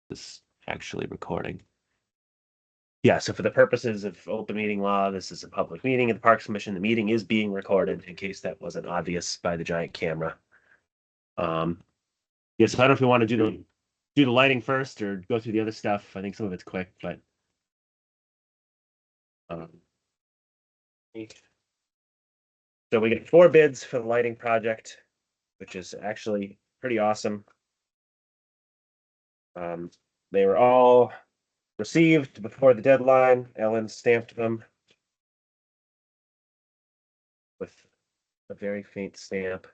This actually recording. Yeah, so for the purposes of open meeting law, this is a public meeting of the Parks Commission. The meeting is being recorded in case that wasn't obvious by the giant camera. Yeah, so I don't know if we want to do the lighting first or go through the other stuff. I think some of it's quick, but so we get 4 bids for the lighting project, which is actually pretty awesome. They were all received before the deadline. Ellen stamped them with a very faint stamp,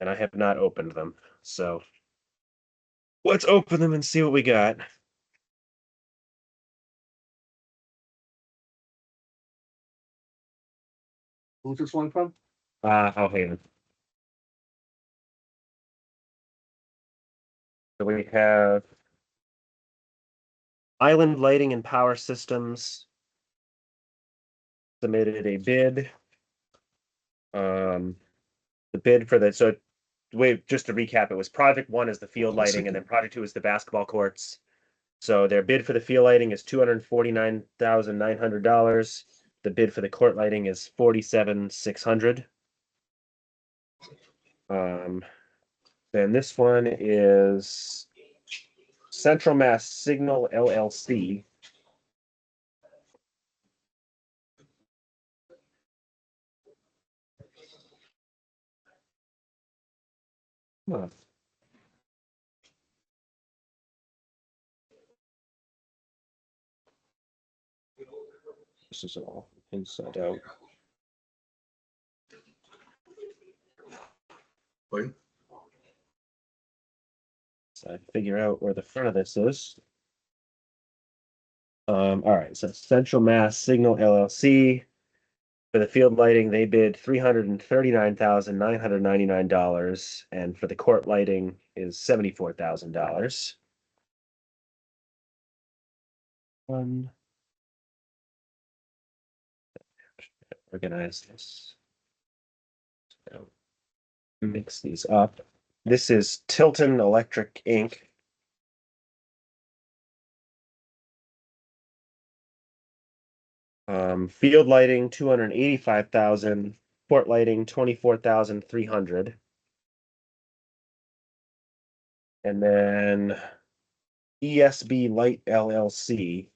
and I have not opened them. So let's open them and see what we got. Who's this one from? Oh, hang on. So we have Island Lighting and Power Systems submitted a bid. The bid for the just to recap, it was project 1 is the field lighting, and then project 2 is the basketball courts. So their bid for the field lighting is $249,900. The bid for the court lighting is $47,600. Then this one is Central Mass Signal LLC. Huh. This is all inside out. Wait. So I figure out where the front of this is. All right, so Central Mass Signal LLC. For the field lighting, they bid $339,999, and for the court lighting is $74,000. One. Organize this. So, mix these up. This is Tilton Electric Inc. Field lighting 285,000, court lighting 24,300. And then ESB Light LLC.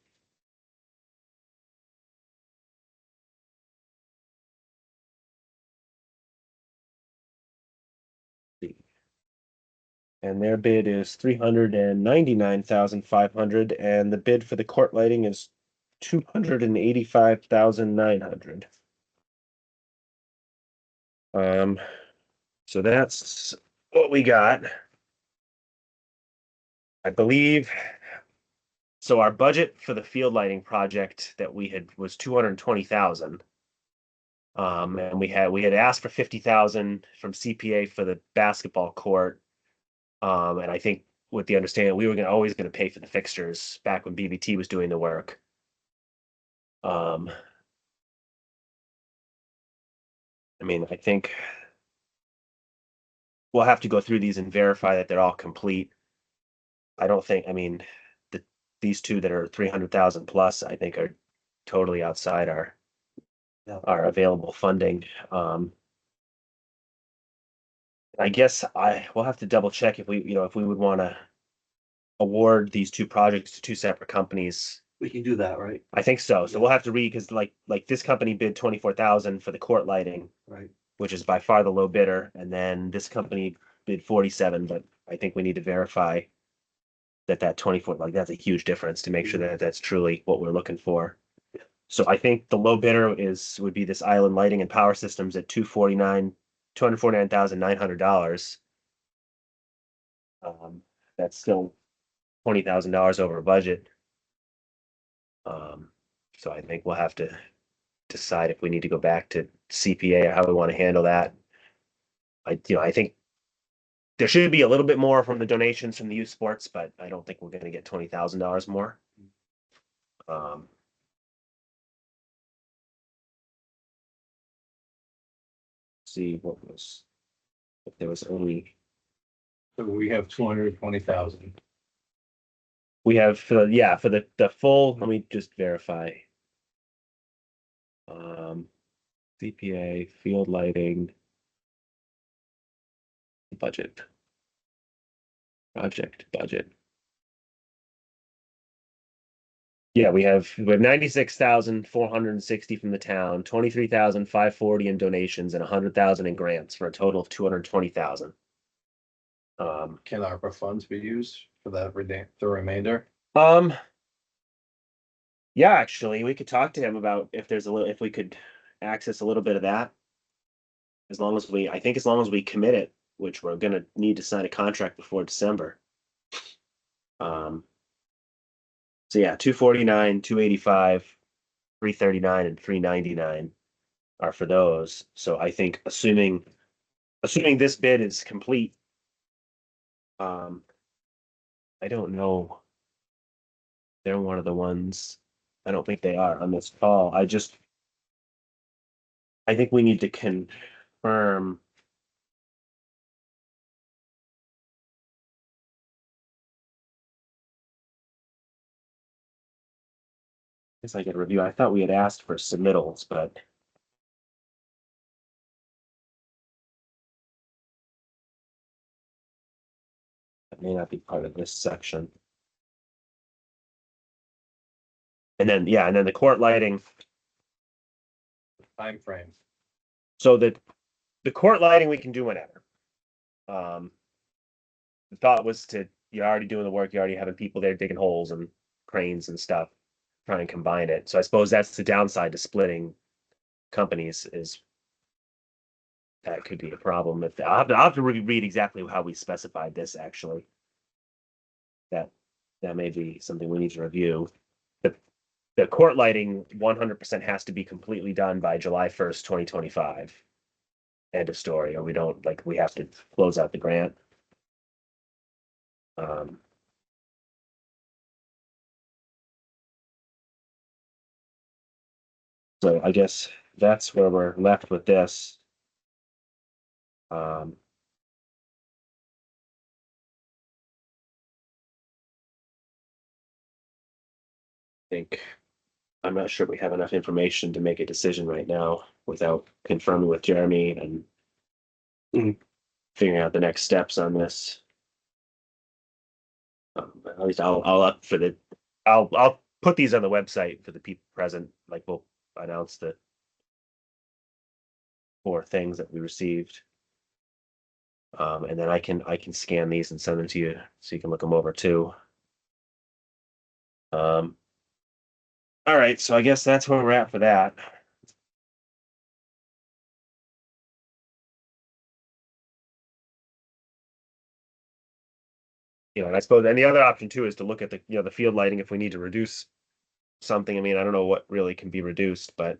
And their bid is 399,500, and the bid for the court lighting is 285,900. So that's what we got. I believe. So our budget for the field lighting project that we had was 220,000. And we had asked for 50,000 from CPA for the basketball court. And I think with the understanding we were always gonna pay for the fixtures back when BBT was doing the work. I mean, I think we'll have to go through these and verify that they're all complete. I don't think, I mean, these two that are 300,000 plus, I think are totally outside our available funding. I guess we'll have to double check if we would want to award these 2 projects to 2 separate companies. We can do that, right? I think so. So we'll have to read, because like this company bid 24,000 for the court lighting, Right. which is by far the low bidder, and then this company bid 47, but I think we need to verify that 24, like that's a huge difference to make sure that that's truly what we're looking for. So I think the low bidder would be this Island Lighting and Power Systems at $249,900. That's still $20,000 over budget. So I think we'll have to decide if we need to go back to CPA or how we want to handle that. I think there should be a little bit more from the donations from the youth sports, but I don't think we're going to get $20,000 more. See what was, if there was only. So we have 220,000. We have for the full, let me just verify. CPA, field lighting, budget, project budget. Yeah, we have 96,460 from the town, 23,540 in donations, and 100,000 in grants for a total of 220,000. Can ARPA funds be used for that the remainder? Um, yeah, actually, we could talk to him about if we could access a little bit of that. I think as long as we commit it, which we're gonna need to sign a contract before December. Um, so yeah, 249, 285, 339, and 399 are for those. So I think assuming this bid is complete, um, I don't know. They're one of the ones. I don't think they are on this call. I think we need to confirm. I guess I get a review. I thought we had asked for submittals, but that may not be part of this section. And then the court lighting. Time frame. So the court lighting we can do whenever. Um, the thought was you're already doing the work, you're already having people there digging holes and cranes and stuff, try and combine it. So I suppose that's the downside to splitting companies is that could be a problem. If I'll have to read exactly how we specified this actually. That that may be something we need to review. The the court lighting 100% has to be completely done by July 1st, 2025. End of story, or we have to close out the grant. Um, so I guess that's where we're left with this. Um, I think I'm not sure we have enough information to make a decision right now without confirming with Jeremy and figuring out the next steps on this. At least I'll put these on the website for the people present. Like we'll announce the 4 things that we received. And then I can scan these and send them to you so you can look them over too. Um, all right, so I guess that's where we're at for that. And I suppose and the other option too is to look at the field lighting if we need to reduce something. I mean, I don't know what really can be reduced, but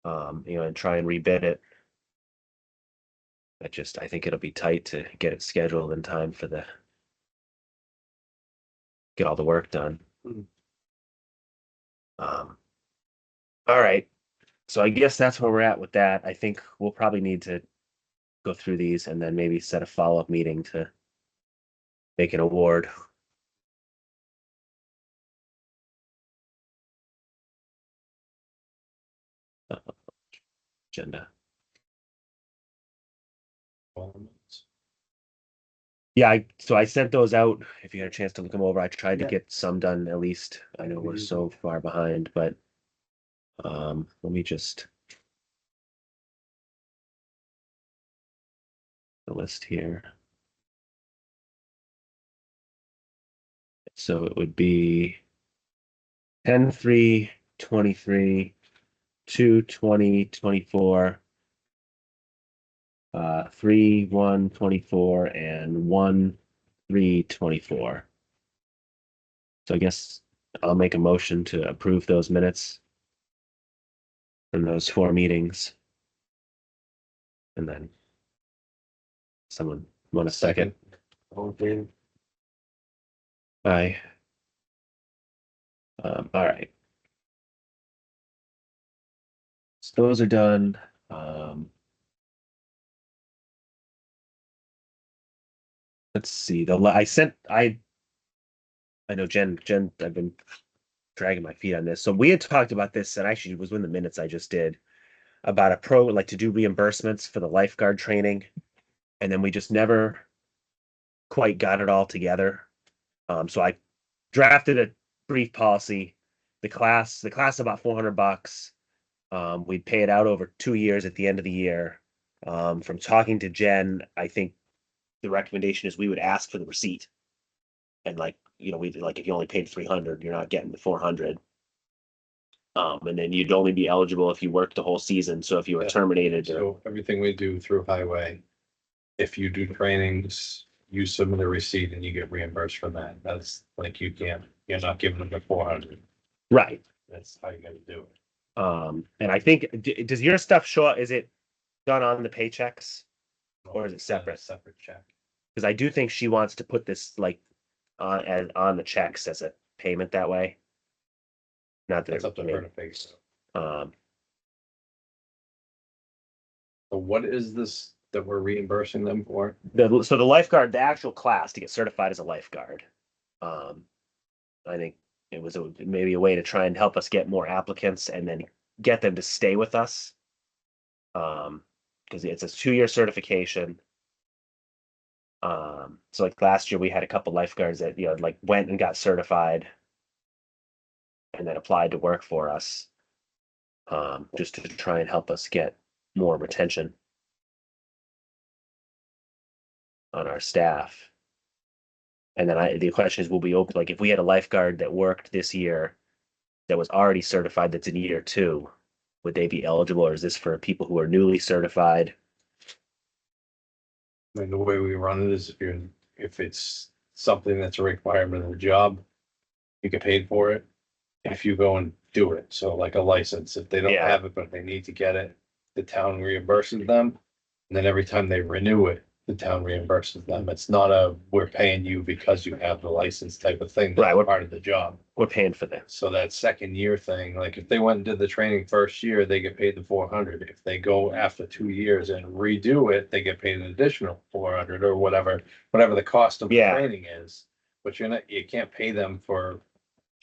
and try and rebid it. I think it'll be tight to get it scheduled in time for get all the work done. Mhm. Um, all right. So I guess that's where we're at with that. I think we'll probably need to go through these and then maybe set a follow-up meeting to make an award. Agenda. Yeah, so I sent those out. If you had a chance to look them over, I tried to Yeah. get some done at least. I know we're so far behind, but let me just the list here. So it would be 10/3/23, 2/20/24, 3/1/24, and 1/3/24. So I guess I'll make a motion to approve those minutes from those 4 meetings. And then someone want a second? All in favor? Aye. All right. So those are done. Um, let's see, I know Jen, I've been dragging my feet on this. So we had talked about this, and actually it was in the minutes I just did about like to do reimbursements for the lifeguard training. And then we just never quite got it all together. So I drafted a brief policy. The class about $400. We'd pay it out over 2 years at the end of the year. From talking to Jen, I think the recommendation is we would ask for the receipt. And like, we like if you only paid 300, you're not getting the 400. And then you'd only be eligible if you worked the whole season. So if you were Yeah. terminated, So everything we do through highway, if you do trainings, you submit a receipt and you get reimbursed for that. That's like you're not giving them the 400. right. That's how you gotta do it. And I think does your stuff show up? Is it done on the paychecks or is it It's a separate? separate check. Because I do think she wants to put this like on the checks as a payment that way. Not that That's up to her maybe, to pay. So um, what is this that we're reimbursing them for? so the lifeguard, the actual class to get certified as a lifeguard. Um, I think it was maybe a way to try and help us get more applicants and then get them to stay with us. Because it's a 2-year certification. So like last year we had a couple lifeguards that like went and got certified and then applied to work for us. Just to try and help us get more retention on our staff. And then the question is, will we open, like, if we had a lifeguard that worked this year that was already certified that's in year 2, would they be eligible, or is this for people who are newly certified? I mean, the way we run it is if it's something that's a requirement of the job, you get paid for it. If you go and do it, so like a license, if they don't Yeah. have it, but they need to get it, the town reimburses them. And then every time they renew it, the town reimburses them. It's not we're paying you because you have the license type of thing. Right, That's part of the job. We're paying for this. So that second year thing, like if they went and did the training first year, they get paid the 400. If they go after 2 years and redo it, they get paid an additional 400 or whatever the cost of the Yeah. training is. But you can't pay them for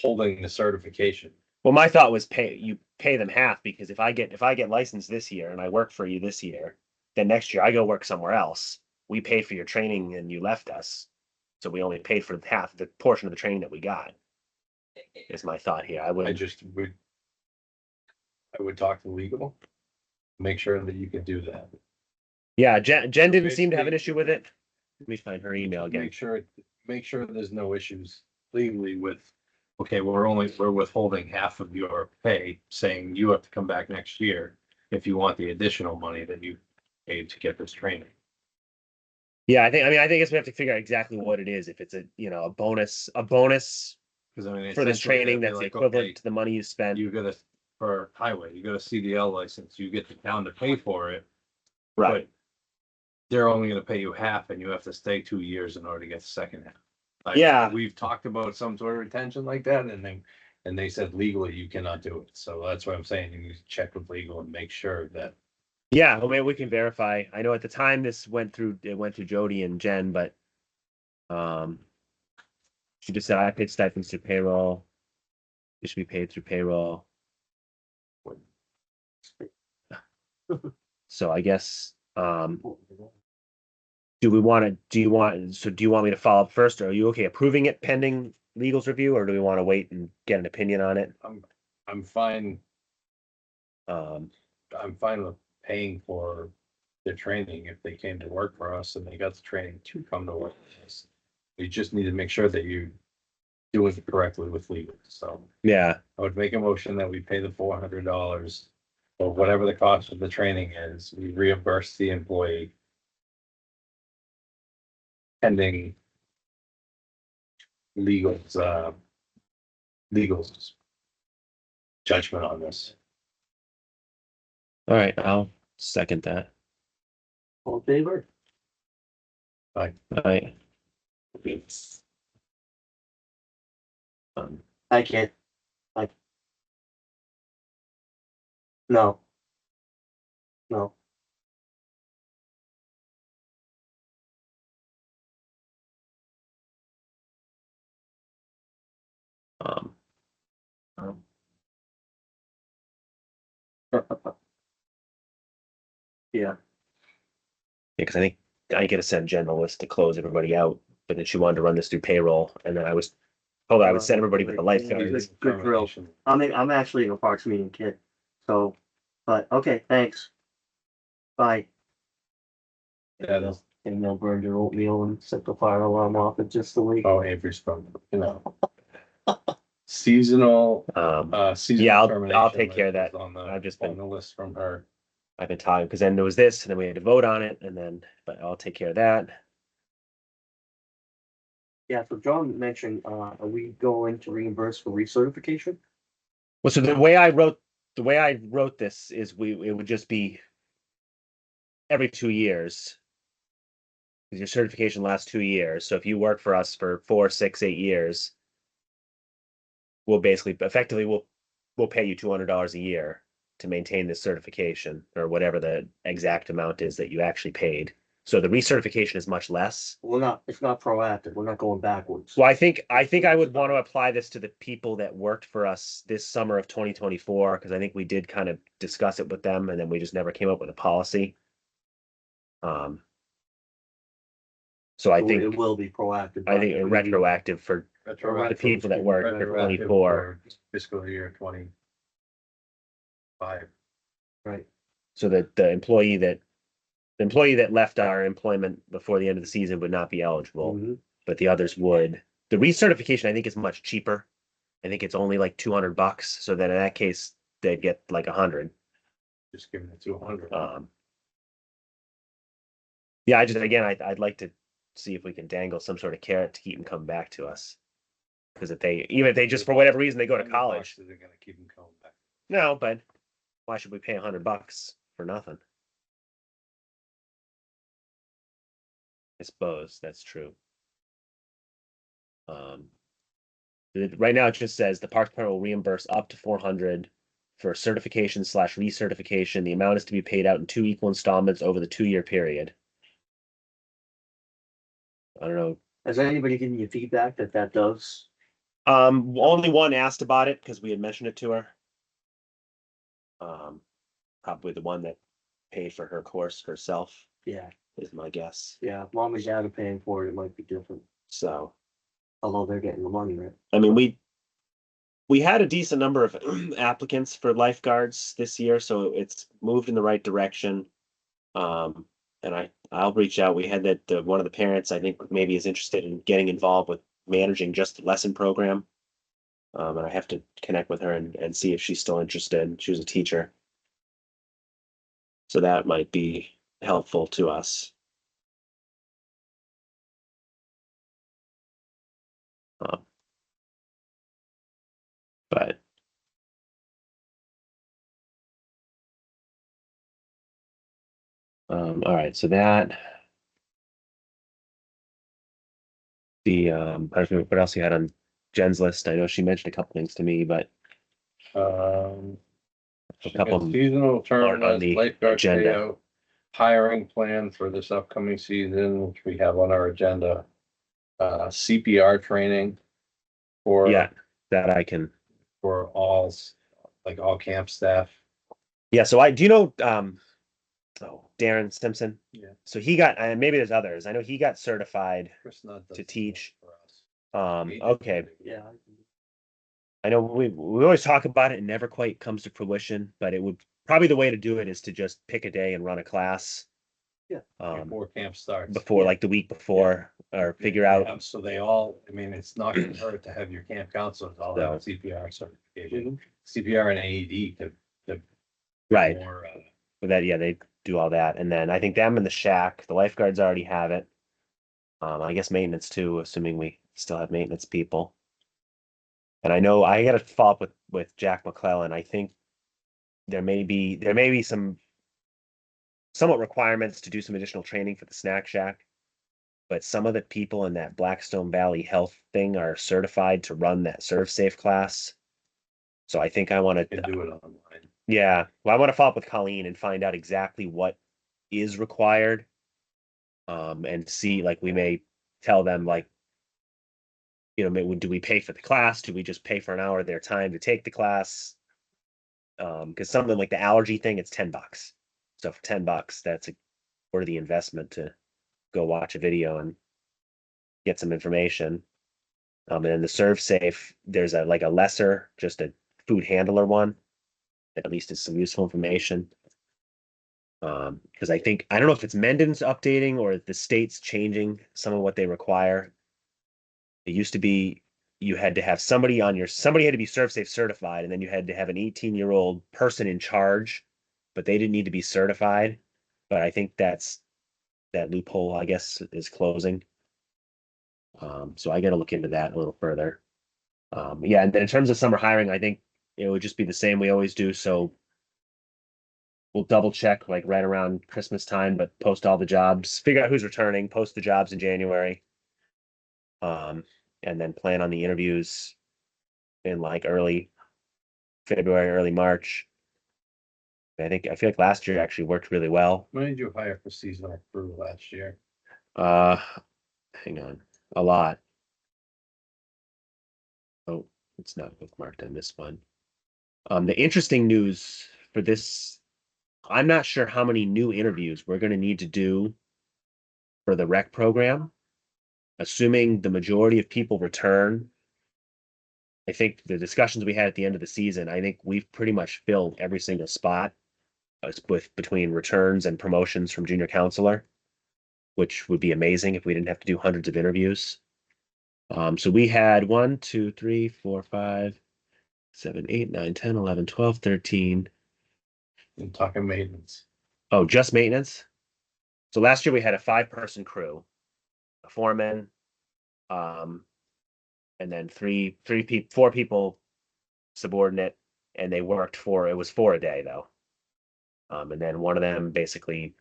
holding the certification. Well, my thought was you pay them half, because if I get licensed this year and I work for you this year, then next year I go work somewhere else. We paid for your training and you left us. So we only paid for half the portion of the training that we got. Is my thought here. I would talk to legal, make sure that you can do that. Yeah, Jen didn't seem to have an issue with it. Let me find her email again. Make sure there's no issues legally with, okay, we're withholding half of your pay, saying you have to come back next year if you want the additional money that you paid to get this training. Yeah, I guess we have to figure out exactly what it is. If it's a bonus Because I mean, for this essentially, training it'd be that's the like, equivalent okay, to the money you spent. you got for highway, you got a CDL license, you get the town to pay for it, Right. but they're only gonna pay you half and you have to stay 2 years in order to get the second half. Yeah. We've talked about some sort of retention like that and they said legally you cannot do it. So that's what I'm saying. You need to check with legal and make sure that. Yeah, well, maybe we can verify. I know at the time it went through Jody and Jen, but she just said I paid stipends through payroll. It should be paid through payroll. So I guess do you want me to follow up first, or are you okay approving it pending legal's review, or do we want to wait and get an opinion on it? I'm fine. Um, I'm fine with paying for the training if they came to work for us and they got the training to come to work for us. We just need to make sure that you do it correctly with legal. So yeah. I would make a motion that we pay the $400 or whatever the cost of the training is. We reimburse the employee pending legal's judgment on this. All right, I'll second that. All in favor? Aye. All right. I can't. No. No. Um, Yeah, because I think I get to send Jen the list to close everybody out, but then she wanted to run this through payroll, and then I was told I would send everybody with the lifeguards. good drill. I'm actually in a parks meeting, kid. So, but okay, thanks. Bye. That is, And they'll burn your oatmeal and set the fire alarm off in just a week. oh, Avery's from, seasonal, seasonal Yeah, I'll termination take care of list that. was on the, I've just on been the list from her. I've been talking because then there was this, and then we had to vote on it, and then but I'll take care of that. Yeah, so John mentioned, are we going to reimburse for recertification? Well, so the way I wrote this is it would just be every 2 years. Because your certification lasts 2 years. So if you work for us for 4, 6, 8 years, we'll basically effectively we'll pay you $200 a year to maintain this certification or whatever the exact amount is that you actually paid. So the recertification is much less. It's not proactive. We're not going backwards. Well, I think I would want to apply this to the people that worked for us this summer of 2024, because I think we did kind of discuss it with them and then we just never came up with a policy. So I So think it will be proactive. I think retroactive for the people that work for Retroactive 24. for fiscal year 25. Right. So that the employee that left our employment before the end of the season would not be eligible, Mhm. but the others would. The recertification I think is much cheaper. I think it's only like $200. So then in that case, they'd get like 100. Just giving it 200. Yeah, I'd like to see if we can dangle some sort of carrot to keep them coming back to us. Because even if they just for whatever reason they go to college, They're gonna keep them coming back. no, but why should we pay $100 for nothing? I suppose that's true. Right now it just says the Parks Department will reimburse up to 400 for certification/recertification. The amount is to be paid out in 2 equal installments over the 2-year period. I don't know. Has anybody given you feedback that does? Only one asked about it because we had mentioned it to her. Probably the one that paid for her course herself Yeah, is my guess. yeah. If mom and dad are paying for it, it might be different. So, Although they're getting the money, right? I mean, we had a decent number of applicants for lifeguards this year, so it's moved in the right direction. And I'll reach out. We had that one of the parents I think maybe is interested in getting involved with managing just the lesson program. And I have to connect with her and see if she's still interested. She was a teacher. So that might be helpful to us. But all right, so that I don't know what else you had on Jen's list. I know she mentioned a couple things to me, but a couple of them Seasonal aren't on tournaments, the lifeguard agenda. payout, hiring plan for this upcoming season, which we have on our agenda. CPR training for. Yeah, that I can. For all, like all camp staff. Yeah, so do you know Darren Simpson? Yeah. So he got, and maybe there's others. I know he got certified Chris Nutt does to the teach. work for us. Okay. Yeah. I know we always talk about it and never quite comes to fruition, but it would probably the way to do it is to just pick a day and run a class. Yeah. Before camp starts. Before like the week before, or figure out. Yeah, so they all, I mean, it's not gonna hurt to have your camp counselors all have CPR certification, CPR and AED to. Right. More, But that, yeah, they do all that. And then I think them in the shack, the lifeguards already have it. I guess maintenance too, assuming we still have maintenance people. And I know I gotta follow up with Jack McClellan. I think there may be some somewhat requirements to do some additional training for the snack shack. But some of the people in that Blackstone Valley Health thing are certified to run that Serve Safe class. So I think I want to do it online. Yeah. Well, I want to follow up with Colleen and find out exactly what is required. And see, like, we may tell them, like, do we pay for the class? Do we just pay for an hour of their time to take the class? Because something like the allergy thing, it's $10. So for $10, that's a worthy investment to go watch a video and get some information. And then the Serve Safe, there's a lesser, just a food handler one that at least is some useful information. Because I don't know if it's Mendon's updating or the state's changing some of what they require. It used to be you had to have somebody had to be Serve Safe certified, and then you had to have an 18-year-old person in charge, but they didn't need to be certified. But I think that loophole, I guess, is closing. So I got to look into that a little further. Yeah, and then in terms of summer hiring, I think it would just be the same we always do. So we'll double check like right around Christmas time, but post all the jobs, figure out who's returning, post the jobs in January. And then plan on the interviews in like early February, early March. I feel like last year actually worked really well. When did you hire for seasonal crew last year? Hang on, a lot. Oh, it's not bookmarked on this one. The interesting news for this, I'm not sure how many new interviews we're going to need to do for the rec program. Assuming the majority of people return, I think the discussions we had at the end of the season, I think we've pretty much filled every single spot between returns and promotions from junior counselor, which would be amazing if we didn't have to do hundreds of interviews. So we had 1, 2, 3, 4, 5, 7, 8, 9, 10, 11, 12, 13. I'm talking maintenance. Oh, just maintenance. So last year we had a 5-person crew, a foreman, and then 4 people subordinate, and they worked it was 4 a day though. And then one of them basically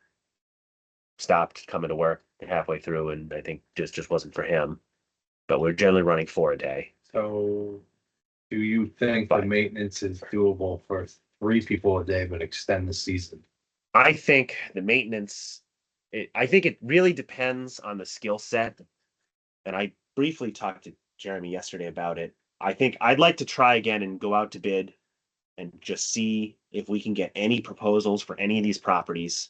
stopped coming to work halfway through, and I think just wasn't for him. But we're generally running 4 a day. So do you think the maintenance is doable for 3 people a day, but extend the season? I think the maintenance, I think it really depends on the skill set. And I briefly talked to Jeremy yesterday about it. I think I'd like to try again and go out to bid and just see if we can get any proposals for any of these properties.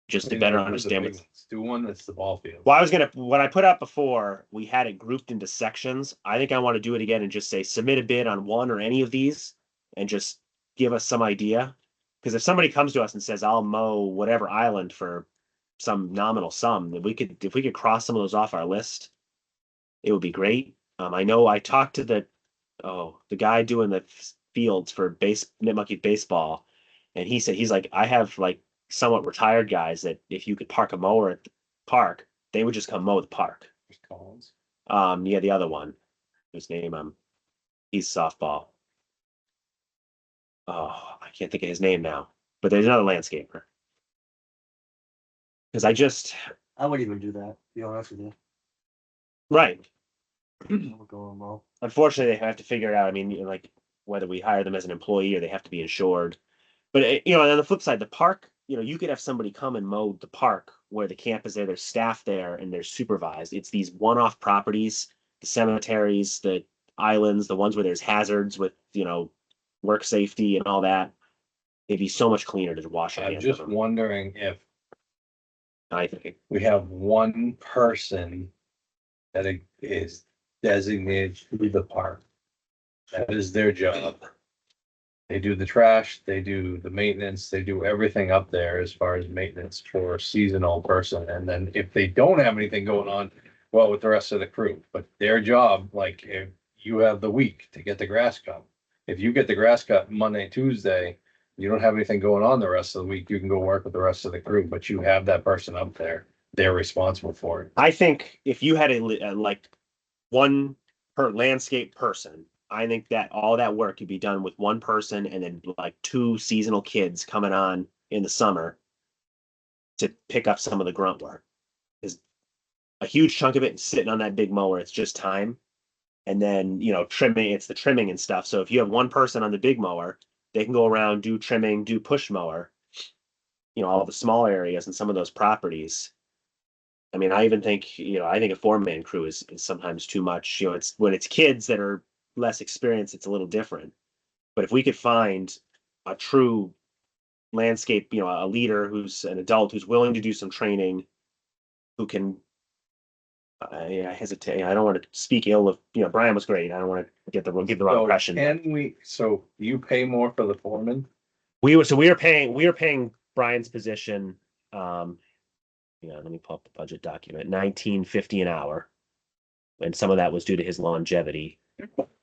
Just to better understand. Do one that's the ball field. Well, what I put out before, we had it grouped into sections. I think I want to do it again and just say submit a bid on one or any of these and just give us some idea. Because if somebody comes to us and says, I'll mow whatever island for some nominal sum, then if we could cross some of those off our list, it would be great. I know I talked to the guy doing the fields for Nipmuc baseball, and he said, he's like, I have like somewhat retired guys that if you could park a mower at the park, they would just come mow the park. Collins. Yeah, the other one, whose name he's softball. Oh, I can't think of his name now, but there's another landscaper. Because I wouldn't even do that, to be honest with you. Right. I'm going well. Unfortunately, they have to figure it out. I mean, like whether we hire them as an employee or they have to be insured. But on the flip side, the park, you could have somebody come and mow the park where the camp is there, there's staff there, and they're supervised. It's these one-off properties, the cemeteries, the islands, the ones where there's hazards with, work safety and all that. It'd be so much cleaner to wash your I'm hands. just wondering if I think we have one person that is designated to the park. That is their job. They do the trash, they do the maintenance, they do everything up there as far as maintenance for a seasonal person. And then if they don't have anything going on, well, with the rest of the crew, but their job, like if you have the week to get the grass cut. If you get the grass cut Monday, Tuesday, you don't have anything going on the rest of the week, you can go work with the rest of the crew, but you have that person up there. They're responsible for it. I think if you had like one per landscape person, I think that all that work could be done with one person and then like 2 seasonal kids coming on in the summer to pick up some of the grunt work. Is a huge chunk of it sitting on that big mower. It's just time. And then, trimming, it's the trimming and stuff. So if you have one person on the big mower, they can go around, do trimming, do push mower, all the small areas and some of those properties. I mean, I even think, I think a 4-man crew is sometimes too much. It's when it's kids that are less experienced, it's a little different. But if we could find a true landscape, a leader who's an adult who's willing to do some training, who can, I hesitate. I don't want to speak ill of, Brian was great. I don't want to give the wrong So impression. so you pay more for the foreman? We were paying Brian's position. Let me pull up the budget document. $19.50 an hour, and some of that was due to his longevity.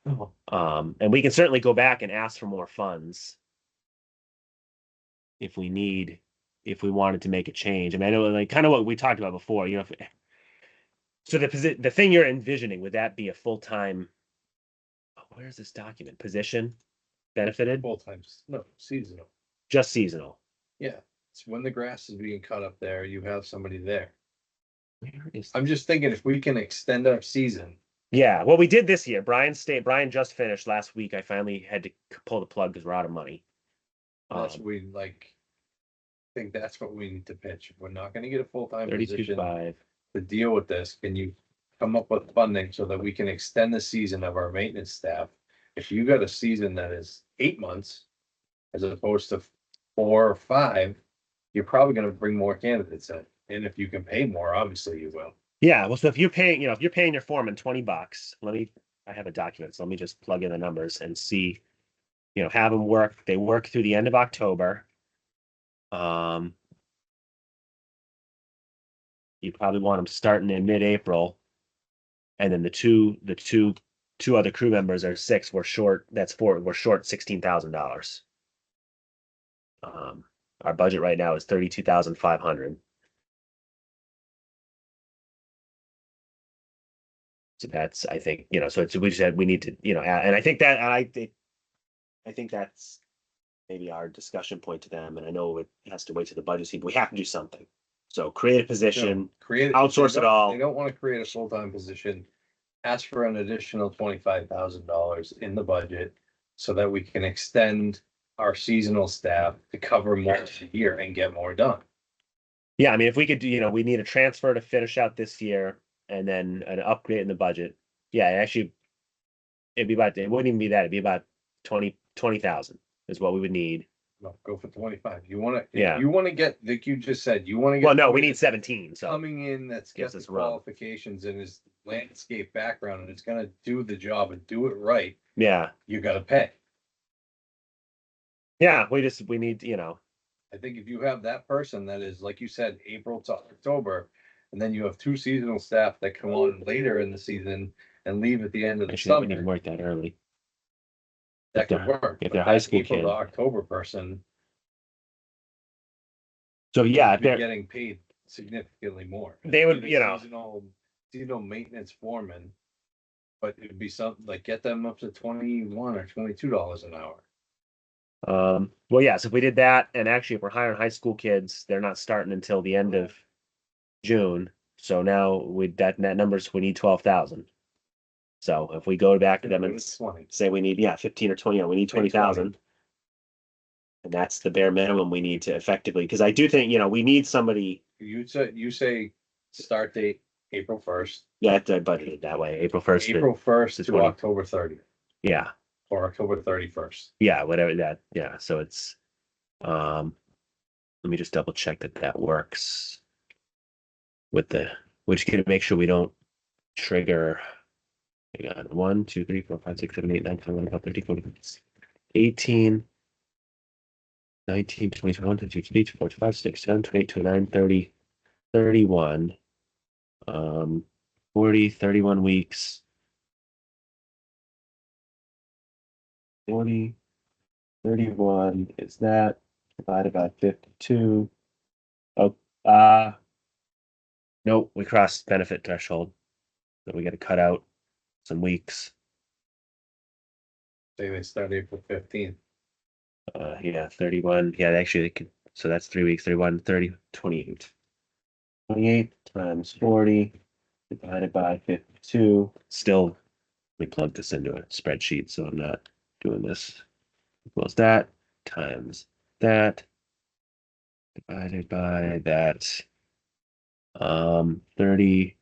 And we can certainly go back and ask for more funds if we wanted to make a change. I mean, I know, like, kind of what we talked about before. So the thing you're envisioning, would that be a full-time? Where's this document? Position benefited? Full times, no, seasonal. Just seasonal. Yeah, it's when the grass is being cut up there, you have somebody there. Where is? I'm just thinking if we can extend our season. Yeah, well, we did this year. Brian just finished last week. I finally had to pull the plug because we're out of money. That's I think that's what we need to pitch. We're not gonna get a full-time position 32.5. to deal with this. Can you come up with funding so that we can extend the season of our maintenance staff? If you got a season that is 8 months as opposed to 4 or 5, you're probably gonna bring more candidates in. And if you can pay more, obviously you will. Yeah, well, so if you're paying your foreman $20, I have a document, so let me just plug in the numbers and see, have them work. They work through the end of October. You probably want them starting in mid-April, and then the two other crew members are 6. We're short. We're short $16,000. Our budget right now is $32,500. So that's, I think, so we said we need to, and I think I think that's maybe our discussion point to them. And I know it has to wait to the budget season. We have to do something. So create a position, outsource it all. They don't want to create a full-time position. Ask for an additional $25,000 in the budget so that we can extend our seasonal staff to cover more of the year and get more done. Yeah, I mean, if we could do, we need a transfer to finish out this year and then an upgrade in the budget. Yeah, actually, it wouldn't even be that. It'd be about 20,000 is what we would need. No, go for 25. You want to, Yeah. you want to get, like you just said, you want to get. Well, no, we need 17. So coming in that's got the qualifications and his landscape background and it's gonna do the job and do it right. Yeah. You gotta pay. Yeah, we need, I think if you have that person that is, like you said, April to October, and then you have 2 seasonal staff that come on later in the season and leave at the end of the actually, we summer. didn't work that early. That could work. If but they're high that school April kid. to October person. So yeah, if they're they're getting paid significantly more. They would, Be the seasonal maintenance foreman. But it'd be something like get them up to $21 or $22 an hour. Well, yeah, so if we did that, and actually if we're hiring high school kids, they're not starting until the end of June. So now with that numbers, we need 12,000. So if we go back to them and say we need, 15 or 20, we need 20,000. And that's the bare minimum we need to effectively, because I do think, we need somebody. You say start date April 1st. Yeah, I budgeted that way, April 1st. April 1st to 20. October 30th. Yeah. Or October 31st. Yeah, whatever that, yeah, so it's, let me just double check that works with we're just gonna make sure we don't trigger, hang on, 1, 2, 3, 4, 5, 6, 7, 8, 9, 10, 11, 12, 13, 14, 18, 19, 20, 21, 22, 23, 24, 25, 26, 27, 28, 29, 30, 31, 40, 31 weeks. 40, 31 is that divided by 52. Oh, nope, we crossed benefit threshold. So we got to cut out some weeks. Say they start April 15th. Yeah, 31. Yeah, actually, they could. So that's 3 weeks, 31, 30, 28. 28 times 40 divided by 52. Still, let me plug this into a spreadsheet so I'm not doing this. Equals that times that divided by that. 30,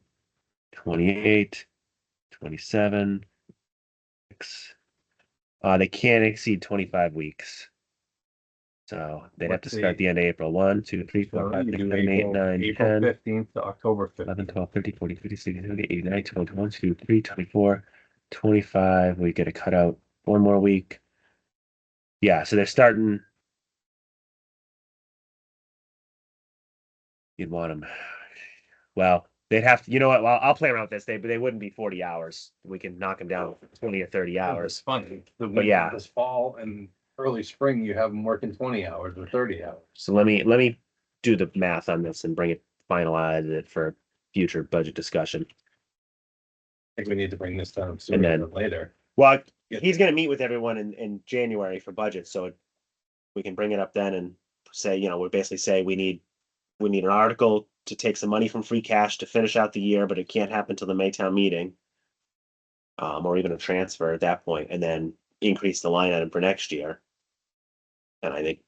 28, 27. They can't exceed 25 weeks. So they'd have to What's start the end of April. 1, 2, 3, 4, 5, 6, 7, 8, 9, April 10, 15th to October 11, 15th. 12, 13, 14, 15, 16, 17, 18, 19, 20, 21, 22, 23, 24, 25. We get to cut out one more week. Yeah, so they're starting. You'd want them. Well, they'd have to, you know what? Well, I'll play around with this. But they wouldn't be 40 hours. We can knock them down 20 or 30 It's hours. funny. But yeah. This fall and early spring, you have them working 20 hours or 30 hours. So let me do the math on this and finalize it for future budget discussion. I think we need to bring this down And sooner then- than later. Well, he's going to meet with everyone in January for budget, so we can bring it up then and say, we basically say we need an article to take some money from free cash to finish out the year, but it can't happen till the Maytown meeting. Or even a transfer at that point, and then increase the line item for next year. And I think,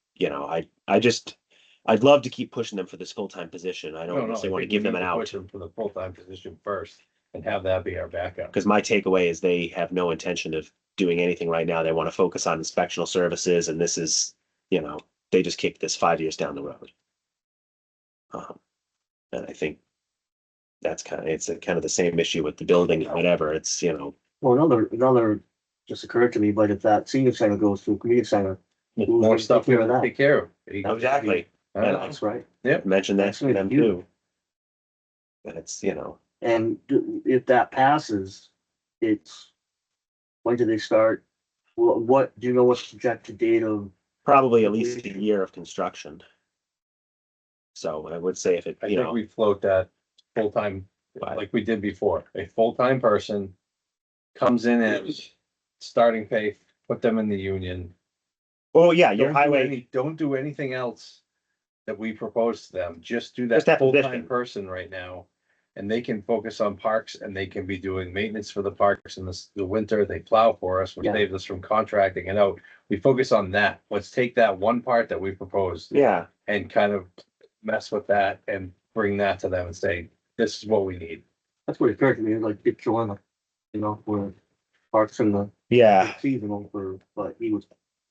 I'd love to keep pushing them for this full-time position. I don't necessarily want to give them an out. Push them for the full-time position first and have that be our backup. Because my takeaway is they have no intention of doing anything right now. They want to focus on inspectional services, and this is, they just kicked this 5 years down the road. And I think it's kind of the same issue with the building and whatever. It's, Well, another just occurred to me, but if that senior center goes to a community center, More stuff Take care we of have to that. take care of. exactly. I know. that's right. Mention that That's to gonna them be huge. too. But it's, And if that passes, when do they start? What do you know? What's the projected date of? probably at least a year of construction. So I would say if it, I think we float that full-time, Right. like we did before, a full-time person comes in as starting pay, put them in the union. oh yeah, your Don't do highway, don't do anything else that we propose to them. Just do Just that that full-time position. person right now. And they can focus on parks and they can be doing maintenance for the parks in the winter. They plow for us, which Yeah. saves us from contracting it out. We focus on that. Let's take that one part that we proposed yeah, and kind of mess with that and bring that to them and say, this is what we need. That's what occurred to me. Like Dick Joanna, where Parks in the yeah. seasonal but he was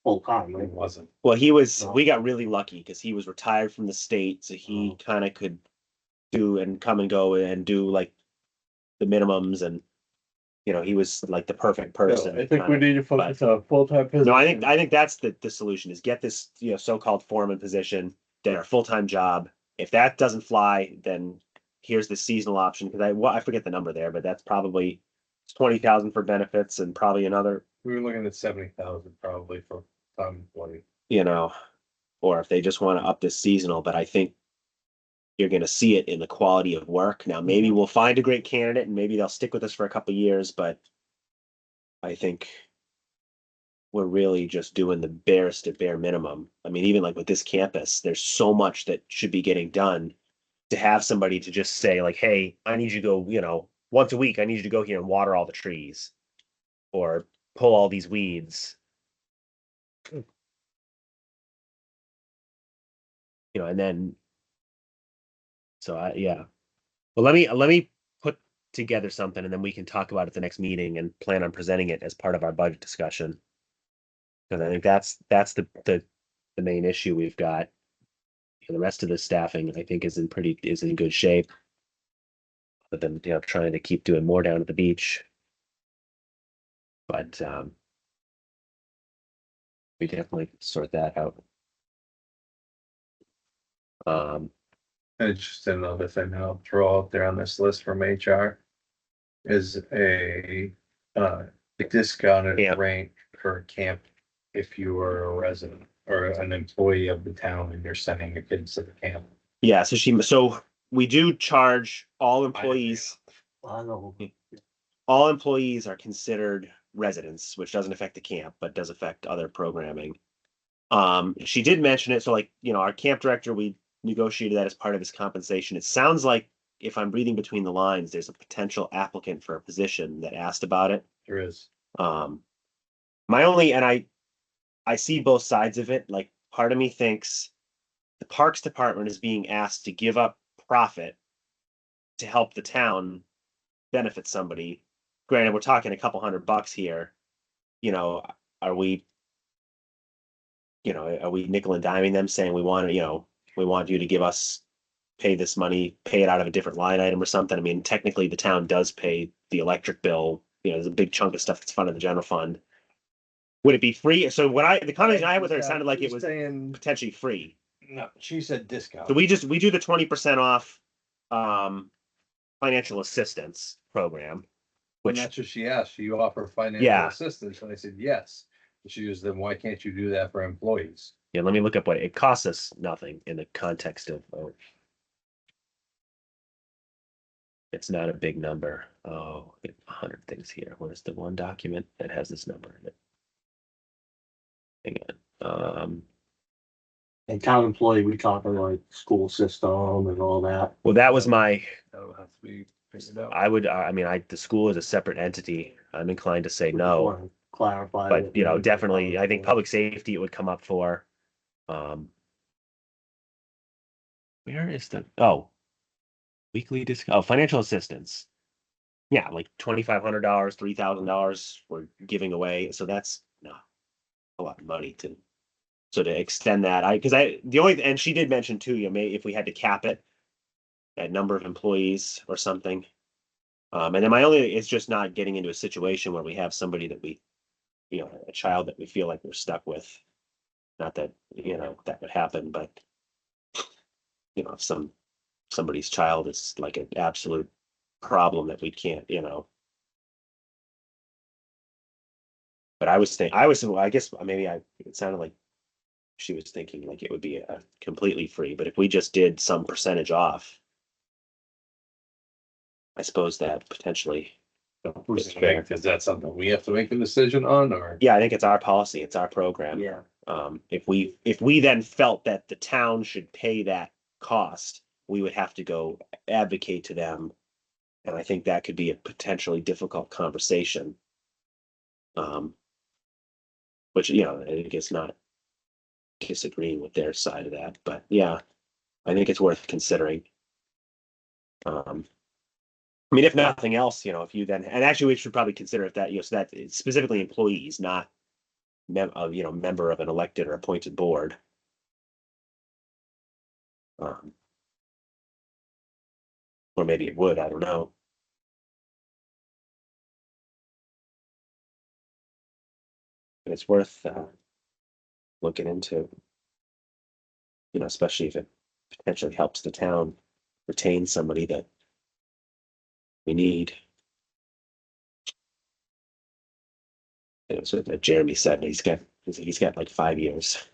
full time, It right? wasn't. Well, No. we got really lucky because he was retired from the state, so he kind of could do and come and go and do like the minimums, and he was like the perfect person. I think we need to focus on full-time position. No, I think that's the solution is get this, so-called foreman position, their full-time job. If that doesn't fly, then here's the seasonal option, because I forget the number there, but that's probably 20,000 for benefits and probably another, We were looking at 70,000 probably for Tom 20. or if they just want to up this seasonal, but I think you're going to see it in the quality of work. Now, maybe we'll find a great candidate and maybe they'll stick with us for a couple of years, but I think we're really just doing the barest of bare minimum. I mean, even like with this campus, there's so much that should be getting done. To have somebody to just say like, hey, I need you to go, once a week, I need you to go here and water all the trees or pull all these weeds. And then, so yeah. Well, let me put together something and then we can talk about it at the next meeting and plan on presenting it as part of our budget discussion. Because I think that's the main issue we've got. The rest of the staffing, I think, is in good shape. But then, trying to keep doing more down at the beach. But we definitely sort that out. And just another thing I'll throw out there on this list from HR is a discounted Yeah. rate for camp if you are a resident or an employee of the town and you're sending your kids to the camp. Yeah, so we do charge all employees. I know. All employees are considered residents, which doesn't affect the camp, but does affect other programming. She did mention it, so like, our camp director, we negotiated that as part of his compensation. It sounds like, if I'm reading between the lines, there's a potential applicant for a position that asked about it. There is. My only, and I see both sides of it. Like, part of me thinks the Parks Department is being asked to give up profit to help the town benefit somebody. Granted, we're talking a couple $100 here. You know, are we, are we nickel and diming them saying we want to, we want you to give us, pay this money, pay it out of a different line item or something? I mean, technically the town does pay the electric bill. There's a big chunk of stuff that's funded in the general fund. Would it be free? So the conversation I had with her, it sounded like it was saying, potentially free. no, she said discount. So we do the 20% off financial assistance program, And which that's what she asked. You offer financial Yeah. assistance, and I said yes. She was, then why can't you do that for employees? yeah, let me look up what it costs us. Nothing in the context of it's not a big number. Oh, 100 things here. Where's the one document that has this number in it? Hang on. And town employee, we talking like school system and all that. Well, that was my. That'll have to be figured out. I would. I mean, the school is a separate entity. I'm inclined to say We just no, wanna clarify. but what we need definitely, to I think public safety it would come up for. Where is the weekly discount? Oh, financial assistance. Yeah, like $2,500, $3,000 we're giving away. So that's a lot of money to. So to extend that, and she did mention too, if we had to cap it at number of employees or something. And then my only is just not getting into a situation where we have somebody that we, a child that we feel like we're stuck with. Not that, that would happen, but if somebody's child is like an absolute problem that we can't, But I guess maybe it sounded like she was thinking like it would be a completely free, but if we just did some percentage off, I suppose that potentially. Is that something we have to make a decision on, or? Yeah, I think it's our policy, it's our program. Yeah, If we then felt that the town should pay that cost, we would have to go advocate to them. And I think that could be a potentially difficult conversation. Which, I guess not disagreeing with their side of that, but yeah, I think it's worth considering. I mean, if nothing else, if you then, and actually we should probably consider if that, so that it's specifically employees, not member of an elected or appointed board. Or maybe it would, I don't know. But it's worth looking into, especially if it potentially helps the town retain somebody that we need. It was what Jeremy said, he's got like 5 years.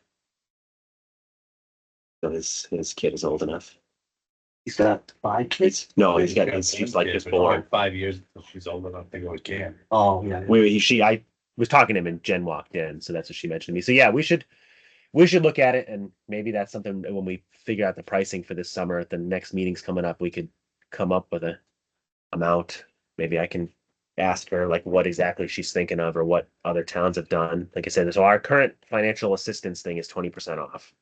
So his kid is old enough. he's got 5 kids. No, she's like just born. 5 years until she's old enough to go with camp. Oh, yeah. I was talking to him and Jen walked in, so that's what she mentioned to me. So yeah, we should look at it, and maybe that's something that when we figure out the pricing for this summer, at the next meeting's coming up, we could come up with a amount. Maybe I can ask her like what exactly she's thinking of or what other towns have done. Like I said, so our current financial assistance thing is 20% off.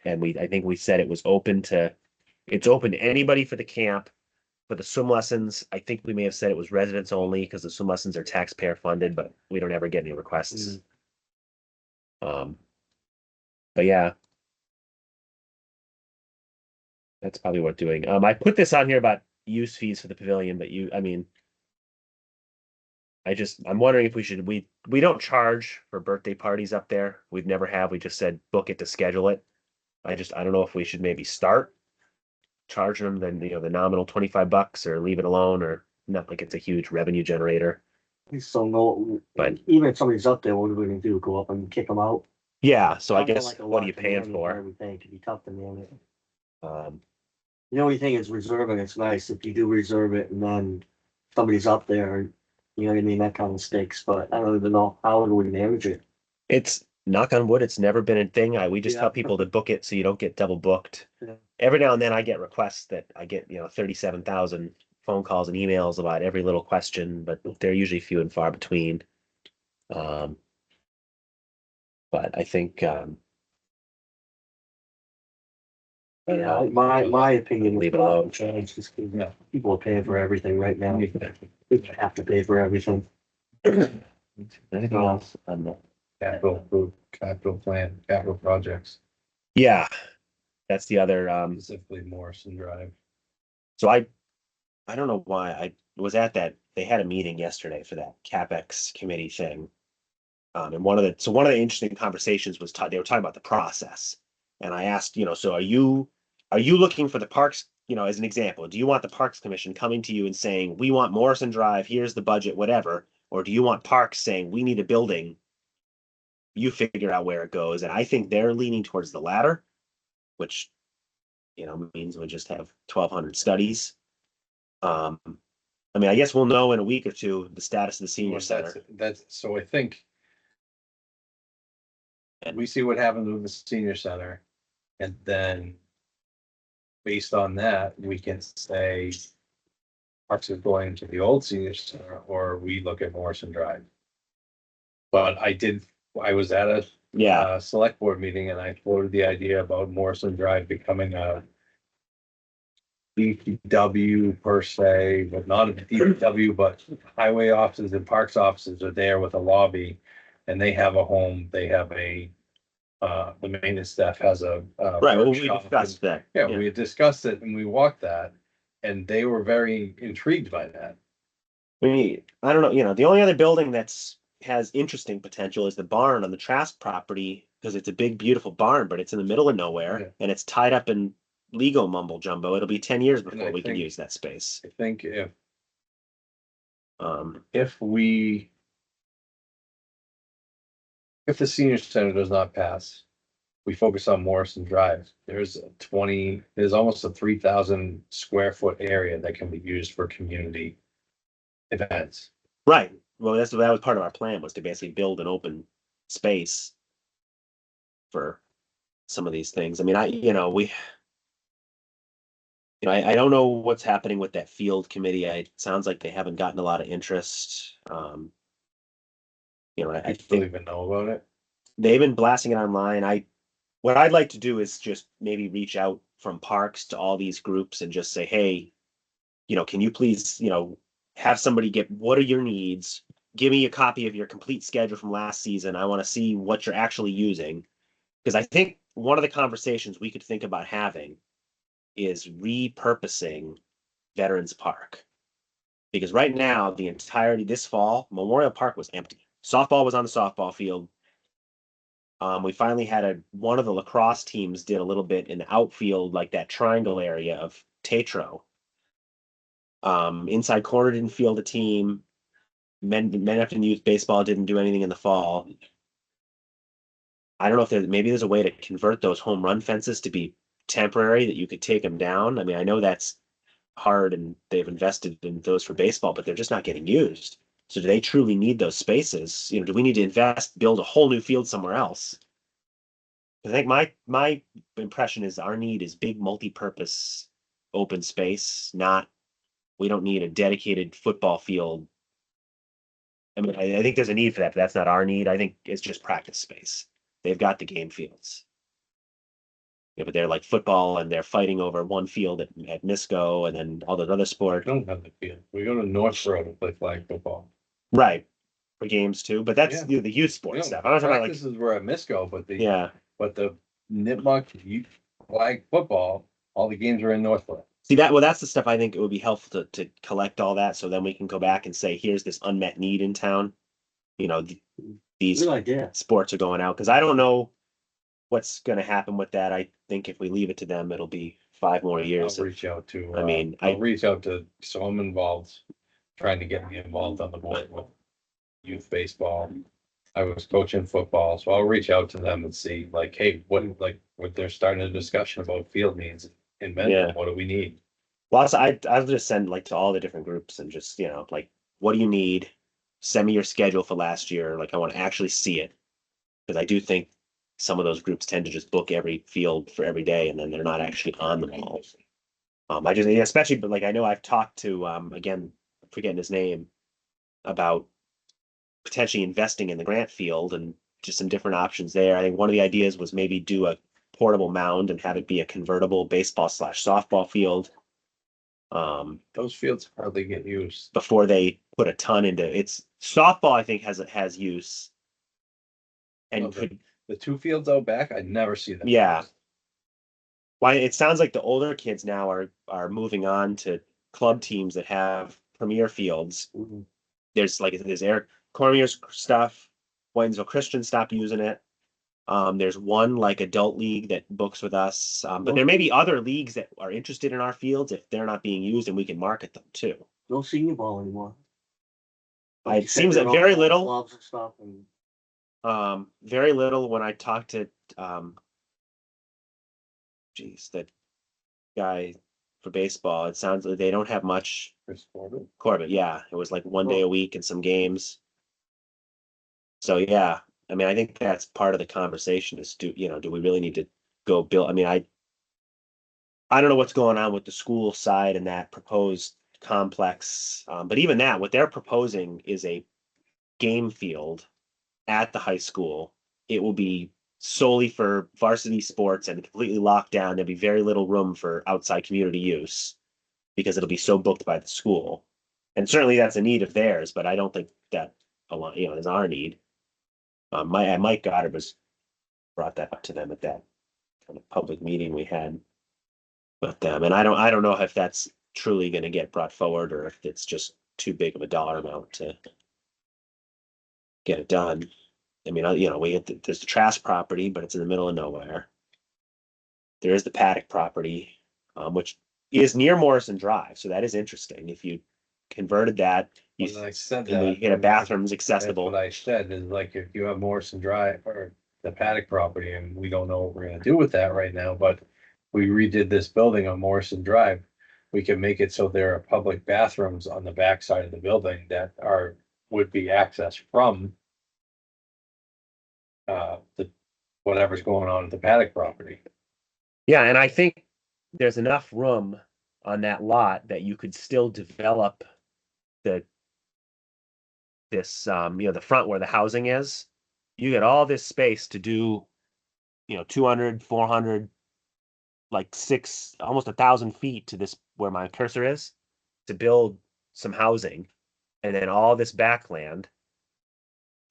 And I think we said it's open to anybody for the camp. For the swim lessons, I think we may have said it was residents only because the swim lessons are taxpayer funded, but we don't ever get any requests. But yeah, that's probably worth doing. I put this on here about use fees for the pavilion, but I'm wondering if we don't charge for birthday parties up there. We've never have. We just said book it to schedule it. I don't know if we should maybe start charging them then, the nominal $25 or leave it alone, or not like it's a huge revenue generator. So no, But even if somebody's up there, what are we gonna do? Go up and kick them out? yeah, so I don't know, guess like a what lot are you to paying manage for? Everything can be tough to manage. Um, The only thing is reserving, it's nice if you do reserve it and then somebody's up there, you know what I mean, that kind of stakes, but I don't even know how do we manage it. It's knock on wood, it's never been a thing. We just Yeah. tell people to book it so you don't get double booked. Yeah. Every now and then I get requests that I get, 37,000 phone calls and emails about every little question, but they're usually few and far between. But I think Yeah, my opinion. Leave it alone. Change just 'cause, people are paying for everything right now. We have to pay for everything. Anything else on the? Capital plan, capital projects, Yeah, that's the other, specifically Morrison Drive. so I don't know why I was at that, they had a meeting yesterday for that CapEx committee thing. And one of the interesting conversations was, they were talking about the process. And I asked, so are you looking for the parks, as an example, do you want the Parks Commission coming to you and saying, we want Morrison Drive, here's the budget, whatever? Or do you want parks saying, we need a building, you figure out where it goes? And I think they're leaning towards the latter, which, means we just have 1,200 studies. I mean, I guess we'll know in a week or two the status of the senior Well, center. That's, so I think we see what happens with the senior center, and then based on that, we can say Parks is going to the old senior center, or we look at Morrison Drive. But I was at a Yeah, select board meeting, and I floated the idea about Morrison Drive becoming a DPW per se, but not a DPW, but highway offices and parks offices are there with a lobby. And they have a home, they have the maintenance staff has a right, well, we workshop. discussed that. Yeah, we had discussed it and we walked that, and they were very intrigued by that. I don't know, the only other building has interesting potential is the barn on the Trask property, because it's a big, beautiful barn, but it's in the middle of nowhere. Yeah. And it's tied up in legal mumbo jumbo. It'll be 10 years And before I we can think- use that space. I think Um, if the senior center does not pass, we focus on Morrison Drive. There's almost a 3,000 square foot area that can be used for community events. right, well, that was part of our plan, was to basically build an open space for some of these things. I mean, I don't know what's happening with that field committee. It sounds like they haven't gotten a lot of interest. I I don't think even know about it. they've been blasting it online. What I'd like to do is just maybe reach out from parks to all these groups and just say, hey, can you please, have somebody what are your needs? Give me a copy of your complete schedule from last season. I want to see what you're actually using. Because I think one of the conversations we could think about having is repurposing Veterans Park. Because right now, the entirety this fall, Memorial Park was empty. Softball was on the softball field. We finally had one of the lacrosse teams did a little bit in the outfield, like that triangle area of Tetro. Inside corner didn't field a team. Men after youth baseball didn't do anything in the fall. I don't know if maybe there's a way to convert those home run fences to be temporary, that you could take them down. I mean, I know that's hard and they've invested in those for baseball, but they're just not getting used. So do they truly need those spaces? Do we need to build a whole new field somewhere else? I think my impression is our need is big multi-purpose open space, we don't need a dedicated football field. I mean, I think there's a need for that, but that's not our need. I think it's just practice space. They've got the game fields. But they're like football and they're fighting over one field at Misco and then all those other We sports. don't have the field. We go to Northborough to play flag football. Right. For games too, but that's Yeah. the youth sports stuff. I'm not talking about Practices were at Misco, but but the Nipmuc youth flag football, all the games are in Northborough. See that's the stuff I think it would be helpful to collect all that, so then we can go back and say, here's this unmet need in town. These Good idea. sports are going out, because I don't know what's going to happen with that. I think if we leave it to them, it'll be 5 more years. I'll reach out to, so I'm involved, trying to get me involved on the board with youth baseball. I was coaching football, so I'll reach out to them and see like, hey, what they're starting a discussion about field needs in Mendon. Yeah. What do we need? Well, so I'll just send to all the different groups and just, what do you need? Send me your schedule for last year. I want to actually see it. Because I do think some of those groups tend to just book every field for every day and then they're not actually on them all. Especially, but I know I've talked to, again, forgetting his name, about potentially investing in the grant field and just some different options there. I think one of the ideas was maybe do a portable mound and have it be a convertible baseball/softball field. Those fields hardly get used. Before they put a ton into it's softball, I think has use. And Well, could, The two fields out back, I never see them. yeah. Why it sounds like the older kids now are moving on to club teams that have premier fields. Mhm. There's Eric Cormier's stuff. Whitensville Christian stopped using it. There's one like adult league that books with us, but there may be other leagues that are interested in our fields if they're not being used, and we can market them too. No senior ball anymore. It seems that very little. Clubs and stuff and. Very little when I talked to that guy for baseball. It sounds like they don't have much. Chris Corbett. Corbett, yeah. It was like one day a week and some games. So yeah, I mean, I think that's part of the conversation is do we really need to go build? I mean, I don't know what's going on with the school side and that proposed complex. But even that, what they're proposing is a game field at the high school. It will be solely for varsity sports and completely locked down. There'll be very little room for outside community use because it'll be so booked by the school. And certainly that's a need of theirs, but I don't think that is our need. Mike Goddard brought that up to them at that kind of public meeting we had with them, and I don't know if that's truly going to get brought forward or if it's just too big of a dollar amount to get it done. I mean, there's the Trask property, but it's in the middle of nowhere. There is the Paddock property, which is near Morrison Drive, so that is interesting. If you converted that, you get a bathrooms accessible. That's what I said is like if you have Morrison Drive or the Paddock property, and we don't know what we're gonna do with that right now, but we redid this building on Morrison Drive. We can make it so there are public bathrooms on the back side of the building that would be accessed from whatever's going on at the Paddock property. Yeah, and I think there's enough room on that lot that you could still develop the front where the housing is. You get all this space to do 200, 400, like almost 1,000 feet to this where my cursor is to build some housing, and then all this backland.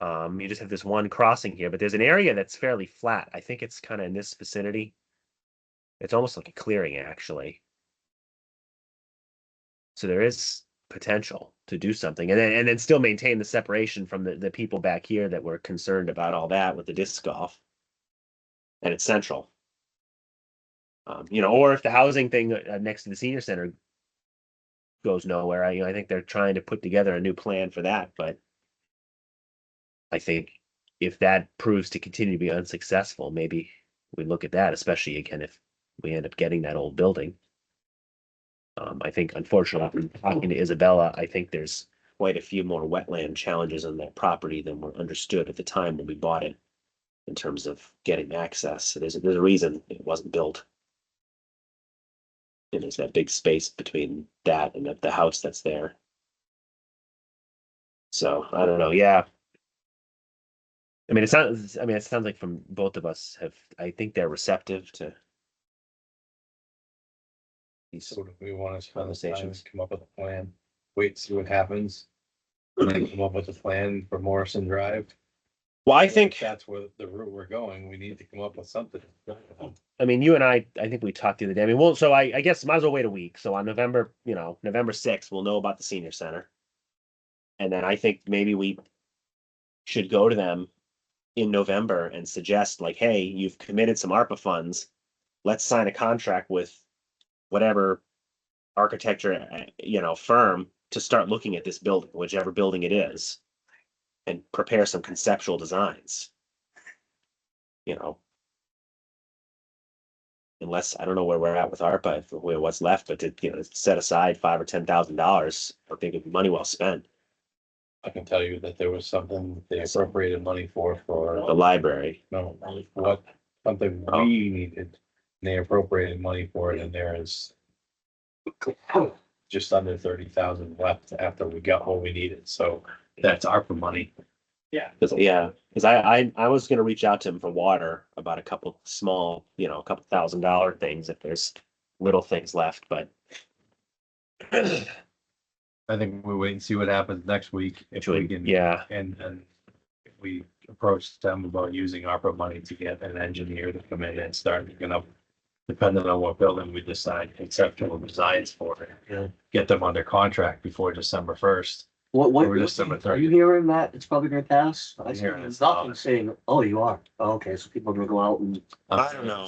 You just have this one crossing here, but there's an area that's fairly flat. I think it's kind of in this vicinity. It's almost like a clearing, actually. So there is potential to do something, and then still maintain the separation from the people back here that were concerned about all that with the disc golf. And it's central. Or if the housing thing next to the senior center goes nowhere, I think they're trying to put together a new plan for that, but I think if that proves to continue to be unsuccessful, maybe we look at that, especially again if we end up getting that old building. I think, unfortunately, talking to Isabella, I think there's quite a few more wetland challenges on that property than were understood at the time when we bought it in terms of getting access. So there's a reason it wasn't built. And there's that big space between that and the house that's there. So I don't know. Yeah. It sounds like from both of us I think they're receptive to these So if we want to spend the time conversations. and come up with a plan, wait, see what happens. And then come up with a plan for Morrison Drive. Well, I think If that's where the route we're going, we need to come up with something. you and I think we talked the other day. So I guess might as well wait a week. So on November 6th, we'll know about the senior center. And then I think maybe we should go to them in November and suggest like, hey, you've committed some ARPA funds. Let's sign a contract with whatever architecture, firm to start looking at this building, whichever building it is, and prepare some conceptual designs. Unless I don't know where we're at with ARPA, what's left, but to set aside $5,000 or $10,000, I think it'd be money well spent. I can tell you that there was something they appropriated money for The library. no, what, something we needed. And they appropriated money for it, and there is just under 30,000 left after we got what we needed. So that's ARPA money. Yeah. Cause I was gonna reach out to him for water about a couple small, a couple $1,000 things if there's little things left, but. I think we wait and see what happens next week, if we can. Yeah. And if we approach them about using ARPA money to get an engineer to come in and start, depending on what building we decide, conceptual designs for it. Yeah. Get them under contract before December 1st. What, Or December are you 30th. hearing that it's probably gonna pass? I I'm see hearing it's nothing not. saying, oh, you are. Oh, okay, so people are gonna go out and, I don't know.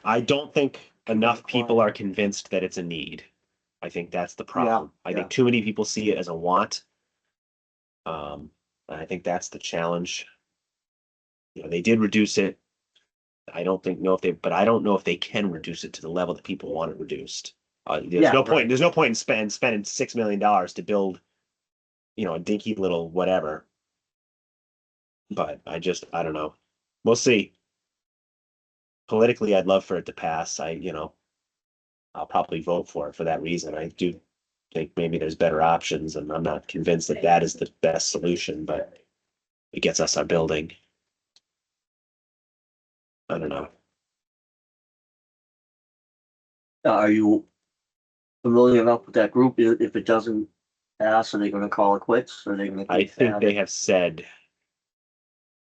I don't think enough people are convinced that it's a need. I think that's the problem. I yeah. think too many people see it as a want. And I think that's the challenge. They did reduce it. I don't but I don't know if they can reduce it to the level that people want it reduced. There's Yeah, no point. right. There's no point in spending $6 million to build, a dinky little whatever. But I don't know. We'll see. Politically, I'd love for it to pass. I'll probably vote for it for that reason. I do think maybe there's better options, and I'm not convinced that that is the best solution, but it gets us our building. I don't know. Are you familiar enough with that group? If it doesn't pass, are they gonna call it quits? Or are they gonna? I keep think at they it have said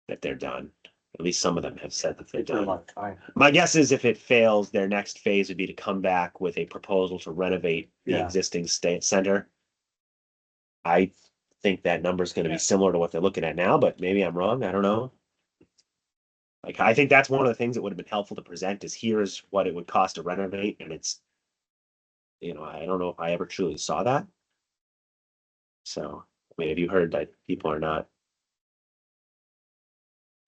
that they're done. At least some of them have said that they're for a done. long time? My guess is if it fails, their next phase would be to come back with a proposal to renovate the Yeah. existing state center. I think that number is going to be similar to what they're looking at now, but maybe I'm wrong. I don't know. Like, I think that's one of the things that would have been helpful to present is here's what it would cost to renovate. And it's, I don't know if I ever truly saw that. So, I mean, have you heard that people are not,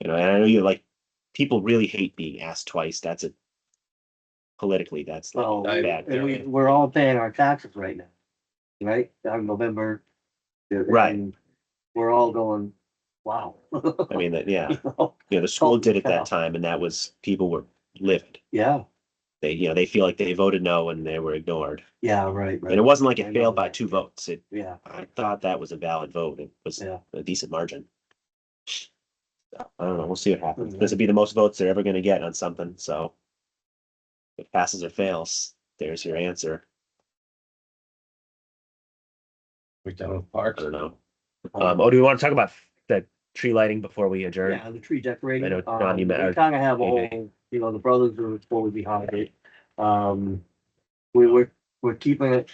and I know people really hate being asked twice. That's politically, that's like Well, bad. and we're all paying our taxes right now, right? On November. Right. And we're all going, wow. I mean, yeah. You know? The school did it Yeah. that time, and that was people were livid. Yeah, They feel like they voted no and they were ignored. yeah, right, And it wasn't like I it know failed by that. 2 votes. Yeah, I thought that was a valid vote. It was yeah. a decent margin. I don't know. We'll see what happens. Mhm. This would be the most votes they're ever going to get on something. So if it passes or fails, there's your answer. We done with I parks. don't know. Do we want to talk about the tree lighting before we adjourn? Yeah, the tree decorating. I know, John, you We met- kind of have a Okay. whole, the brothers are fully behind it. We're keeping it.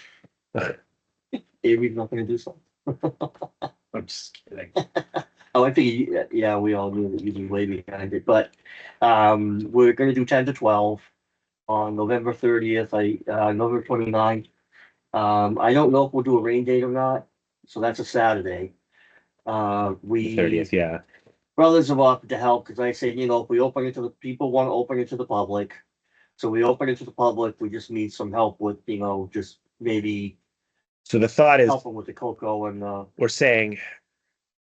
Avery's not gonna do something. I'm just kidding. Oh, I think, yeah, we all knew that you'd be way behind it, but, we're gonna do 10 to 12 on November 30th, November 29th. I don't know if we'll do a rain date or not, so that's a Saturday. The We 30th, yeah. brothers have offered to help, because I said, if we open it to the people want to open it to the public. So we open it to the public, we just need some help with, just maybe So the thought is helping with the cocoa and, we're saying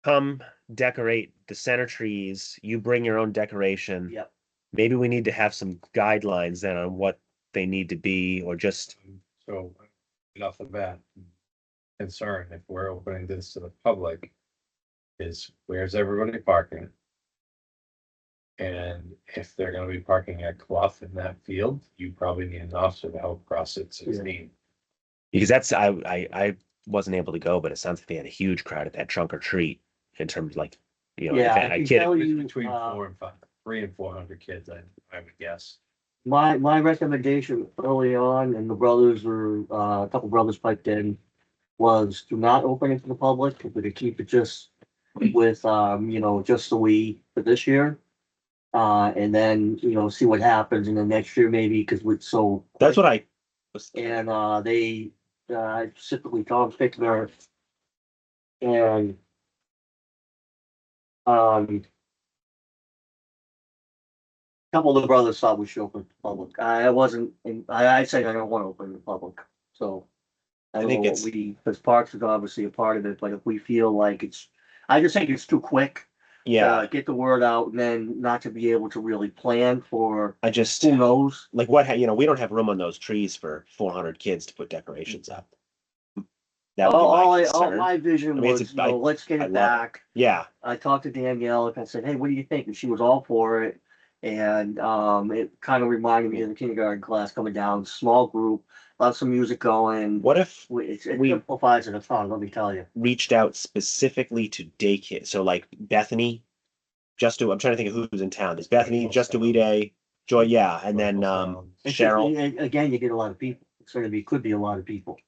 come decorate the center trees. You bring your own decoration. yep, Maybe we need to have some guidelines then on what they need to be, or just So, right off the bat, concern if we're opening this to the public is where's everybody parking? And if they're gonna be parking at Clough in that field, you probably need an officer to help cross it Yeah. 16. because that's I wasn't able to go, but it sounds like they had a huge crowd at that trunk or treat in terms of like, Yeah, I can tell It's you, between 300 and 400 kids, I would guess. my recommendation early on, and the brothers were, a couple brothers piped in, was to not open it to the public, if we could keep it just with, just the we for this year. And then, see what happens in the next year maybe, because we're so. that's what I was. And, they, specifically Tom Fickner and, a couple of the brothers thought we should open to the public. I wasn't, I said I don't want to open to the public, so. I think it's Because Parks is obviously a part of it, but if we feel like I just think it's too quick. yeah. Get the word out and then not to be able to really plan for, I just who knows? like we don't have room on those trees for 400 kids to put decorations up. That would be my All concern. my vision I mean, was, let's get I it love it. back. Yeah, I talked to Danielle and I said, hey, what do you think? And she was all for it. And it kind of reminded me of the kindergarten class coming down, small group, lots of music going. what if It we- simplifies it a ton, let me tell you. reached out specifically to daycare? So like Bethany, I'm trying to think of who's in town. There's Bethany, Just Day, Joy, yeah, and then It's just, Cheryl. again, you get a lot of people. It's gonna be, could be a lot of people.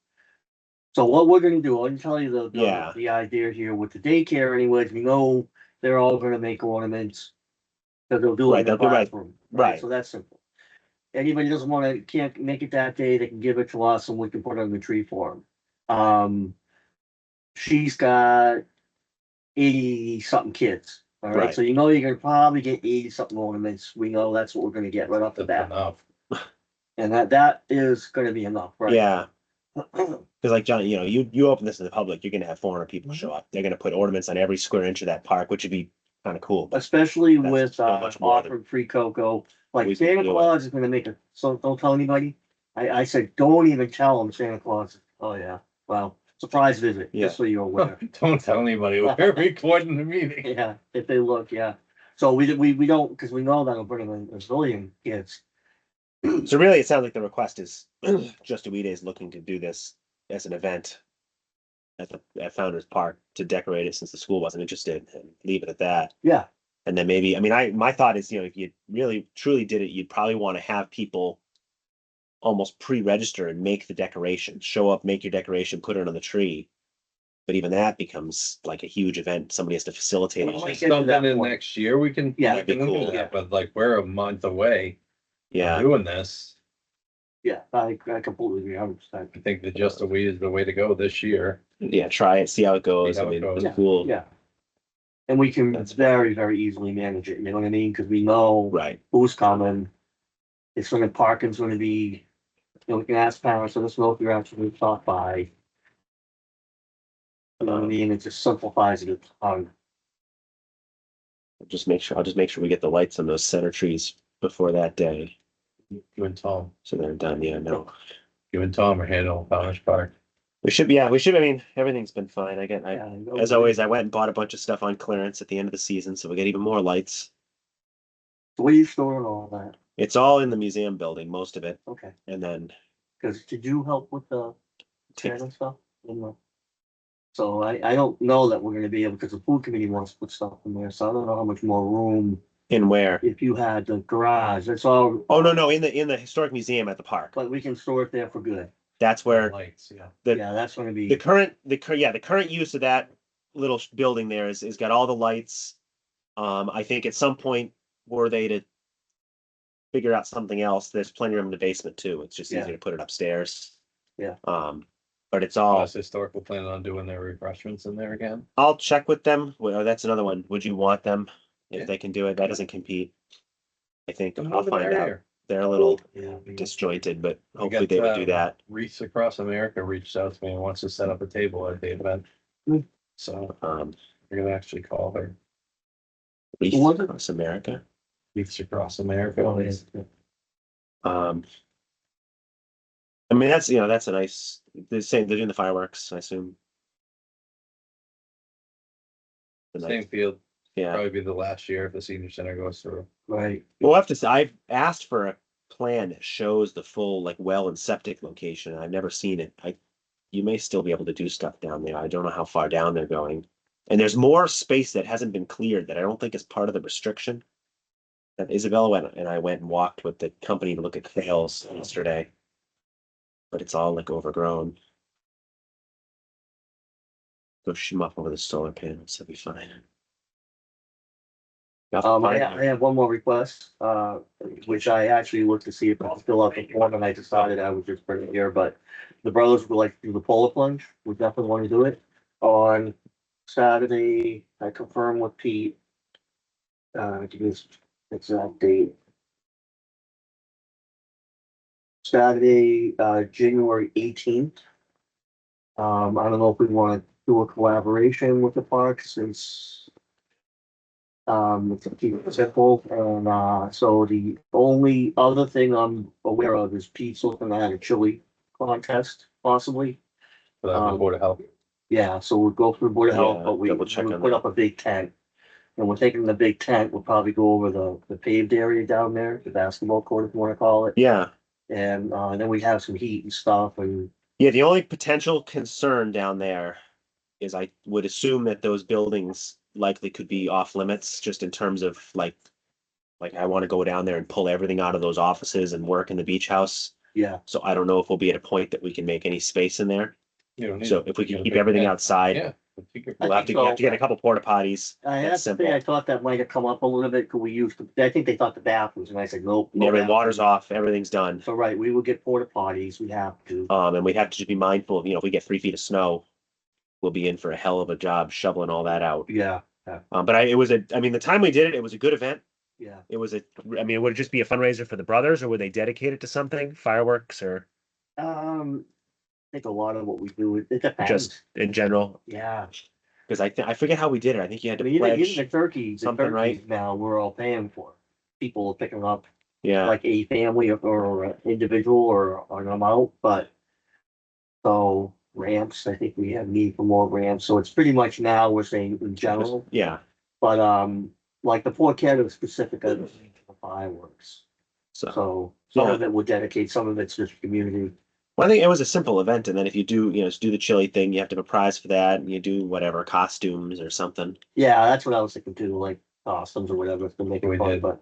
So what we're gonna do, I'll tell you Yeah. the idea here with the daycare anyways, we know they're all gonna make ornaments. Cause they'll do it Right, in the they'll do it, classroom, right. right? So that's simple. Anybody doesn't wanna, can't make it that day, they can give it to us and we can put it on the tree for them. She's got 80-something kids, all right? Right. So you know you're gonna probably get 80-something ornaments. We know that's what we're gonna get right off the That's bat. enough. And that is gonna be enough, right? Yeah, because like John, you open this to the public, you're gonna have 400 people show up. They're gonna put ornaments on every square inch of that park, which would be kind of cool. But Especially That's with so much more than offering free cocoa, we like can Santa do it. Claus is gonna make it, so don't tell anybody. I said, don't even tell them Santa Claus. Oh, yeah, well, surprise visit, Yeah. just so you're aware. Don't tell anybody, we're recording the meeting. Yeah, if they look, yeah. So we don't, because we know that'll bring in a zillion kids. So really, it sounds like the request is Just is looking to do this as an event at Founders Park to decorate it since the school wasn't interested, and leave it at that. Yeah, And then maybe, I mean, my thought is, if you really truly did it, you'd probably want to have people almost pre-register and make the decoration, show up, make your decoration, put it on the tree. But even that becomes like a huge event. Somebody has to facilitate Well, it. get to that Something in point. next year, we can. Yeah, we that'd be can look at cool. that, But like, we're a month away from Yeah, doing this. yeah, I completely agree, 100%. I think that Just a Weed is the way to go this year. yeah. Try it, see how it goes. See how I it mean, goes. it's cool. Yeah. And we can That's very, very easily manage it, you know what I mean? Because we know Right. who's coming. It's gonna, parking's gonna be, we can ask parents, let us know if you're actually stop by. You know what I mean? It just simplifies it a ton. I'll just make sure we get the lights on those center trees before that day, You and Tom, so they're done. Yeah, no, you and Tom are handling Founders Park. we should be. Yeah, we should. I mean, everything's been fine. Yeah, As always, I went and bought a bunch of stuff on clearance at the end of the season, so we get even more lights. Where you storing all that? It's all in the museum building, most of it, Okay, and then because did you help with the take channel stuff? So I don't know that we're gonna be able, because the food committee wants to put stuff in there, so I don't know how much more room. in where. If you had the garage, that's all. Oh no, in the historic museum at the park. But we can store it there for good. That's where Lights, yeah. Yeah, that's gonna the be, current use of that little building there is got all the lights. I think at some point, were they to figure out something else, there's plenty of room in the basement too. It's just Yeah. easier to put it upstairs. Yeah. But it's all. Unless historical planning on doing their refreshments in there again. I'll check with them. Well, that's another one. Would you want them if Yeah. they can do it? That doesn't compete. I think Come I'll over find out. there. They're a little yeah. disjointed, but We hopefully got, they would do that. Reefs Across America reached out to me and wants to set up a table at the event. Hmm. So Um, we're gonna actually call her Reef Who was it? Across America. Reefs Across America. Oh, yeah. I mean, that's a nice. They're saying they're doing the fireworks, I assume. The Same night, field, yeah. probably be the last year if the senior center goes through. Right, We'll have to say, I've asked for a plan that shows the full like well and septic location. I've never seen it. You may still be able to do stuff down there. I don't know how far down they're going. And there's more space that hasn't been cleared that I don't think is part of the restriction. That Isabella went and I went and walked with the company to look at trails yesterday. But it's all like overgrown. Go shoot 'em up over the solar panels, that'll be fine. I have one more request, which I actually looked to see if I could fill out the form, and I decided I would just bring it here, but the brothers would like to do the polar plunge, we definitely want to do it on Saturday. I confirmed with Pete. Give me this exact date. Saturday, January 18th. I don't know if we want to do a collaboration with the park since it's a keep it simple, and so the only other thing I'm aware of is Pete's looking at a chili contest possibly. So that'd be Board of Health. Yeah, so we'll go through Board of Health, Yeah, but we double check we on put that. up a big tent. And we're thinking the big tent, we'll probably go over the paved area down there, the basketball court, if you wanna call it. Yeah, And then we have some heat and stuff and, yeah, the only potential concern down there is I would assume that those buildings likely could be off limits, just in terms of like I want to go down there and pull everything out of those offices and work in the beach house. yeah, So I don't know if we'll be at a point that we can make any space in there. You don't need So it. if we You can got a keep big everything tent. outside, Yeah. If you could- we'll I have to, think you have to so. get a couple porta potties. I That's have to simple. say, I thought that might have come up a little bit, cause we used, I think they thought the bathrooms, and I said, nope. no Everything, water's bathrooms. off, everything's done. So, right, we will get porta potties, we have to, And we'd have to just be mindful of, if we get 3 feet of snow, we'll be in for a hell of a job shoveling all that out. yeah, But I mean, the time we did it, it was a good event. yeah. I mean, would it just be a fundraiser for the brothers, or would they dedicate it to something, fireworks, or I think a lot of what we do, it depends, just in general? yeah. Because I forget how we did it. I think you had I to mean, even pledge. the turkeys something, right? now, we're all paying for. People are picking up Yeah, like a family or an individual or an amount, but so ramps, I think we have need for more ramps, so it's pretty much now we're saying in general, yeah. but like the Port Canada specific, I think, for fireworks. So, So some Yeah. of it will dedicate, some of it's just community. well, I think it was a simple event, and then if you do, just do the chili thing, you have to have a prize for that, and you do whatever costumes or something. Yeah, that's what I was thinking too, like costumes or whatever, to make We it fun, did. but.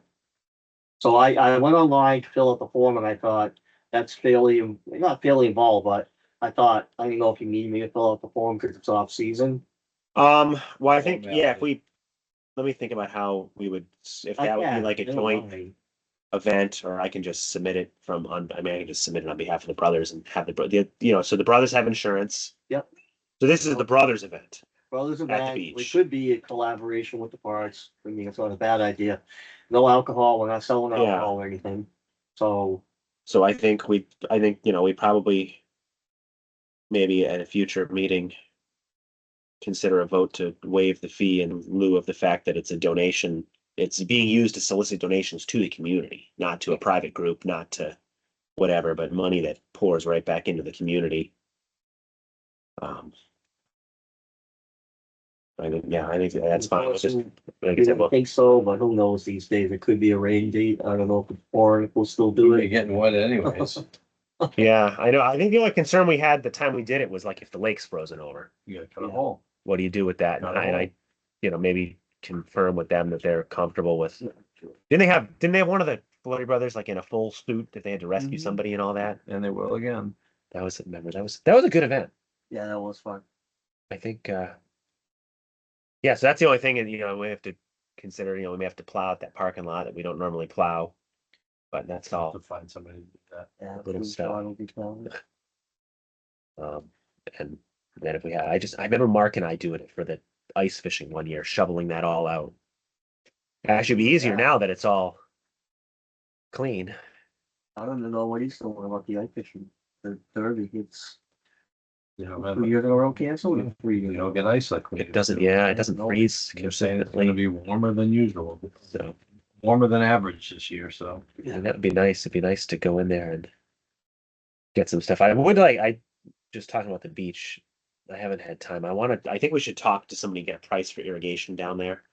So I went online to fill out the form and I thought that's fairly, not fairly involved, but I thought, I don't know if you need me to fill out the form because it's off season. Well, I think Formality. let me think about how we would, if I that would be can, like a never joint mind. event, or I can just submit it I mean, I can just submit it on behalf of the brothers and have so the brothers have insurance. Yep. So this is the brothers event. Brothers the event, it beach. could be a collaboration with the parks. I mean, it's not a bad idea. No alcohol, we're not selling Yeah. alcohol or anything. So, So I think we probably maybe at a future meeting consider a vote to waive the fee in lieu of the fact that it's a donation. It's being used to solicit donations to the community, not to a private group, not to whatever, but money that pours right back into the community. I think that's fine. We'll just, like I you said, don't well, think so, but who knows these days? It could be a rain date. I don't know if the foreign will still do You're it. getting wet anyways. yeah, I know. I think the only concern we had the time we did it was like if the lake's frozen over, You gotta cut a Yeah. hole. what do you do with that? Not at And I maybe confirm with them that they're comfortable with. Didn't they have one of the Floyd brothers like in a full suit that they had to rescue Mhm. somebody and all that? And they will again. That was a good event. Yeah, that was fun. I think yeah, so that's the only thing, and we have to consider, we may have to plow out that parking lot that we don't normally plow. But that's To all. find somebody to do that. Yeah, Little food stuff. shop will be fun. And then if we had, I remember Mark and I doing it for the ice fishing one year, shoveling that all out. Actually, it'd be easier now that it's all clean. I don't know what he's doing about the ice fishing. The derby, it's You know, 2 years in a row canceled or 3 years. you don't get ice like. we It used doesn't, to. yeah, it doesn't No. freeze You're saying it's gonna consistently. be warmer than usual, So warmer than average this year, so. Yeah. that would be nice. It'd be nice to go in there and get some stuff. I just talking about the beach. I haven't had time. I think we should talk to somebody, get a price for irrigation down there.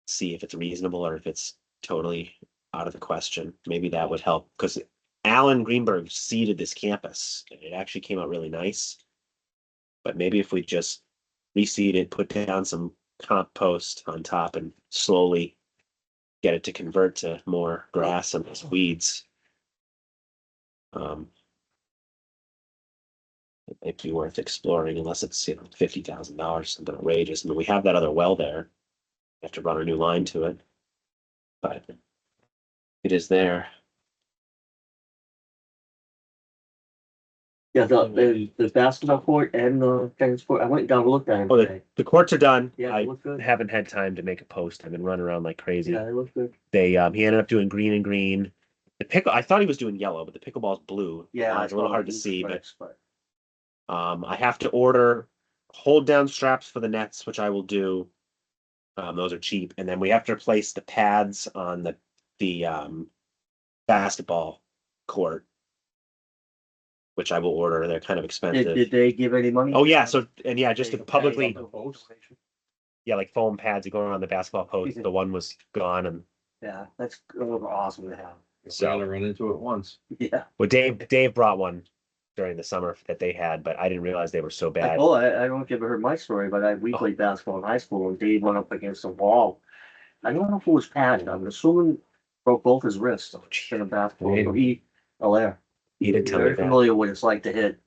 See if it's reasonable or if it's totally out of the question. Maybe that would help, because Alan Greenberg seeded this campus. It actually came out really nice. But maybe if we just reseed it, put down some compost on top and slowly get it to convert to more grass and less weeds. It might be worth exploring, unless it's $50,000, something outrageous. I mean, we have that other well there. We have to run a new line to it, but it is there. Yeah, the basketball court and the tennis court, I went down and looked at them Oh, today. the courts are done. Yeah, they I look good. haven't had time to make a post. I've been running around like crazy. Yeah, they look good. He ended up doing green and green. I thought he was doing yellow, but the pickleball's blue. Yeah. It's a little saw hard to the see, but stripes, I have to order hold down straps for the nets, which I will do. Those are cheap, and then we have to replace the pads on the basketball court. which I will order. They're kind of Did expensive. they give any money? Oh yeah, so and yeah, just to They- publicly, On the post. yeah, like foam pads that go around the basketball post. The one was gone, and Yeah, that's awesome to have. We gotta run into it once. Yeah. well, Dave brought one during the summer that they had, but I didn't realize they were so bad. I don't know if you ever heard my story, but we played basketball in high school and Dave went up against a wall. I don't know if it was padded. I'm assuming broke both his wrists in a basketball. Yeah. He didn't tell me very that. familiar what it's like to hit.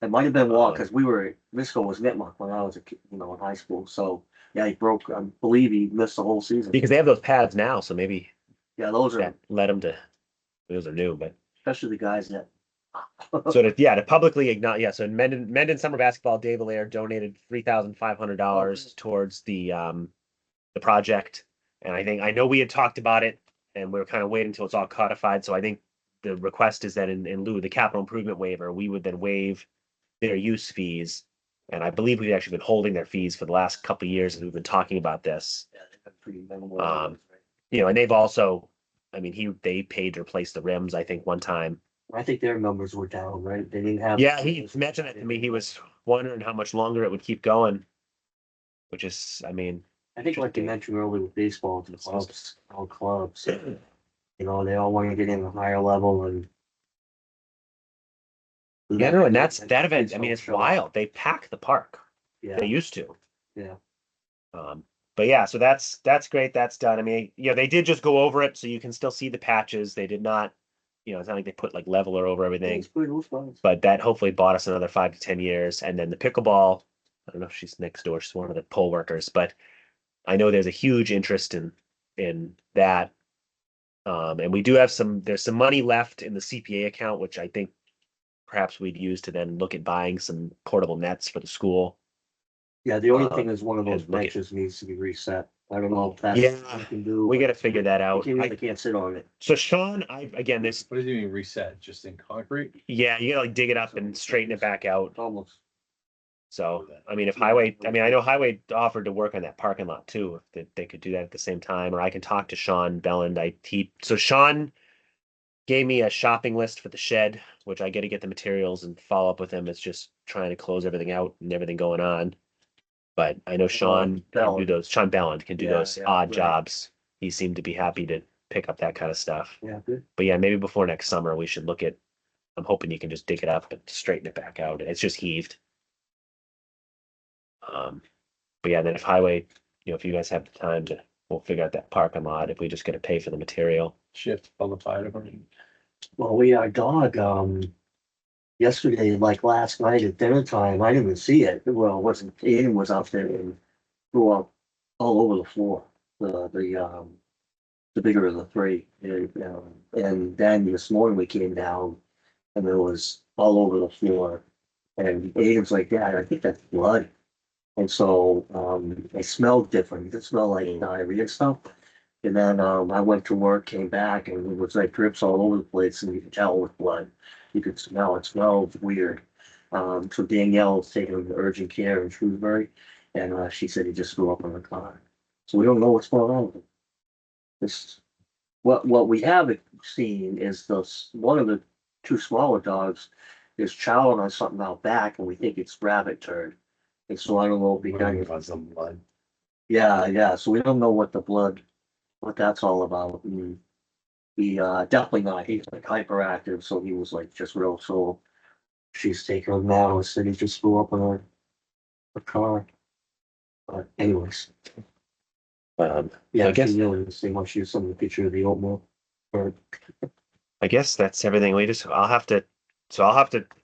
It might have been wall Uh-huh. because Misco was Nipmuc when I was in high school. So yeah, he broke. I believe he missed the whole season. Because they have those pads now, so maybe Yeah, those are that led them to. Those are new, but especially the guys that. so to publicly acknowledge, yeah. So Mendon summer basketball, Dave Allaire donated $3,500 towards the project, and I know we had talked about it, and we were kind of waiting until it's all codified. So I think the request is that in lieu of the capital improvement waiver, we would then waive their use fees, and I believe we've actually been holding their fees for the last couple of years as we've been talking about this. Yeah, they've been pretty minimal. Um, And they've also, I mean, they paid to replace the rims, I think, one time. I think their numbers were down, right? They didn't have. Yeah, he mentioned it to me. He was wondering how much longer it would keep going, which is, I mean, I think like you mentioned earlier with baseball, the clubs, all clubs, they all want to get in a higher level and. yeah, no, and that event. I mean, it's wild. They pack the park. Yeah, They used to. yeah. But yeah, so that's great. That's done. I mean, they did just go over it, so you can still see the patches. They did not, it's not like they put like leveler over everything. It's pretty fun. But that hopefully bought us another 5 to 10 years. And then the pickleball, I don't know if she's next door. She's one of the poll workers, but I know there's a huge interest in that. And we do have there's some money left in the CPA account, which I think perhaps we'd use to then look at buying some portable nets for the school. Yeah, the only thing is one of those and look at- benches needs to be reset. I don't know if that's Yeah, what you can do. We got to figure that out. I can't sit on it. So Sean, this, What do you mean reset? Just in concrete? yeah, you gotta like dig it up and straighten it back out. Almost. So, I mean, I know Highway offered to work on that parking lot too, if they could do that at the same time, or I can talk to Sean Belland. So Sean gave me a shopping list for the shed, which I got to get the materials and follow up with him. It's just trying to close everything out and everything going on. But I know Sean can do those. Sean Belland can do those odd jobs. He seemed to be happy to pick up that kind of stuff. Yeah, good. But yeah, maybe before next summer, we should look at. I'm hoping you can just dig it up and straighten it back out. It's just heaved. But yeah, then if Highway, if you guys have the time we'll figure out that parking lot. If we just got to pay for the material. Shift on the fire department. Well, our dog, yesterday, like last night at dinner time, I didn't even see it. Well, it wasn't, Aiden was out there and threw up all over the floor. The bigger of the three. And then this morning we came down and it was all over the floor. And Aiden's like, Dad, I think that's blood. And so, it smelled different. It smelled like diarrhea and stuff. And then, I went to work, came back and it was like drips all over the place and you could tell with blood. You could smell it. Smelled weird. So Danielle's taking him to urgent care in Shrewsbury, and she said he just threw up in the car. So we don't know what's going on with him. What we have seen is one of the two smaller dogs is chowing on something out back, and we think it's rabbit turd. And so I don't know if he got some blood. yeah. So we don't know what that's all about. And he definitely not. He's like hyperactive, so he was like just real. So she's taking him now and said he just flew up on a car. But anyways, yeah, I guess she really didn't see much. She was some of the picture of the oatmeal. Or I guess that's everything. I'll have to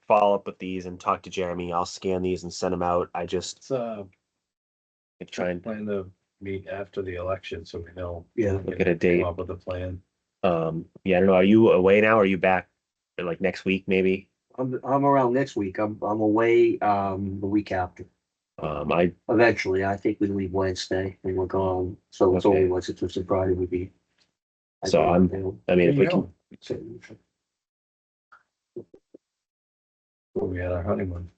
follow up with these and talk to Jeremy. I'll scan these and send them out. I just try and plan to meet after the election so we know. yeah, look at a date. Come up with a plan. Yeah, I don't know. Are you away now? Or are you back like next week maybe? I'm around next week. I'm away the week after. Eventually, I think we leave Wednesday and we're gone. So it's Okay. only Wednesday, Thursday, Friday would be. So I mean, if we can, Well, we had our honeymoon.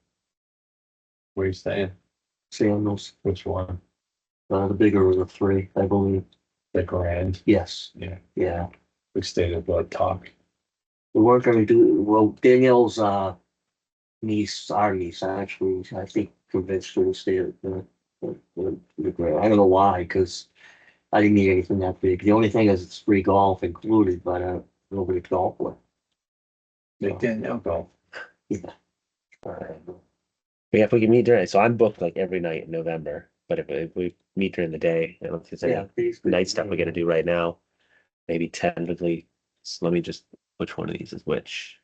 Where you staying? Sandals, Which one? the bigger of the three, I believe. The Grand. Yes, Yeah, yeah. we stayed at Blood Talk. We weren't gonna do, well, Danielle's, niece, our niece, actually, I think convinced her to stay at the grant. I don't know why, because I didn't need anything that big. The only thing is it's free golf included, but nobody to golf with. Big Ten now golf. Yeah. Yeah, if we can meet during, so I'm booked like every night in November, but if we meet during the day, I don't think there's Yeah, any basically. night stuff we gotta do right now. Maybe tentatively, so let me just, which one of these is which?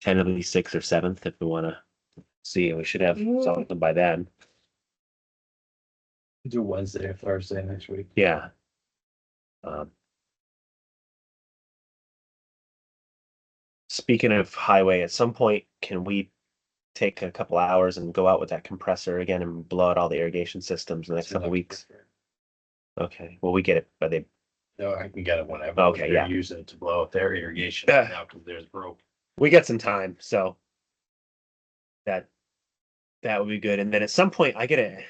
Tentatively sixth or seventh, if we wanna see, we should have something by then, Do Wednesday or Thursday next week. yeah. Um. Speaking of highway, at some point, can we take a couple hours and go out with that compressor again and blow out all the irrigation systems in the next couple weeks? Okay, well, we get it, but they, No, I can get it whenever. Okay, They're yeah. using it to blow up their irrigation Yeah. now because there's broke. we get some time, so. That would be good, and then at some point, I get a,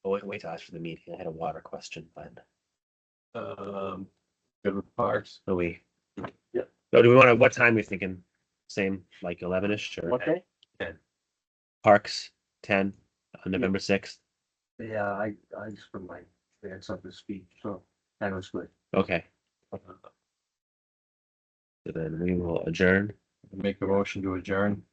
oh, wait till after the meeting, I had a water question, but, Good with parks. are we? Yeah. So do we wanna, what time are we thinking? Same, like 11-ish, or What day? Parks, 10, on November 6th? Yeah, I just put my pants up to speak, so that was good. Okay. So then we will adjourn, Make a motion to adjourn.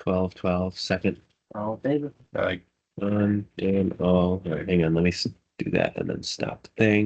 12, second. All in favor? Like. On and all, hang on, let me do that and then stop the thing.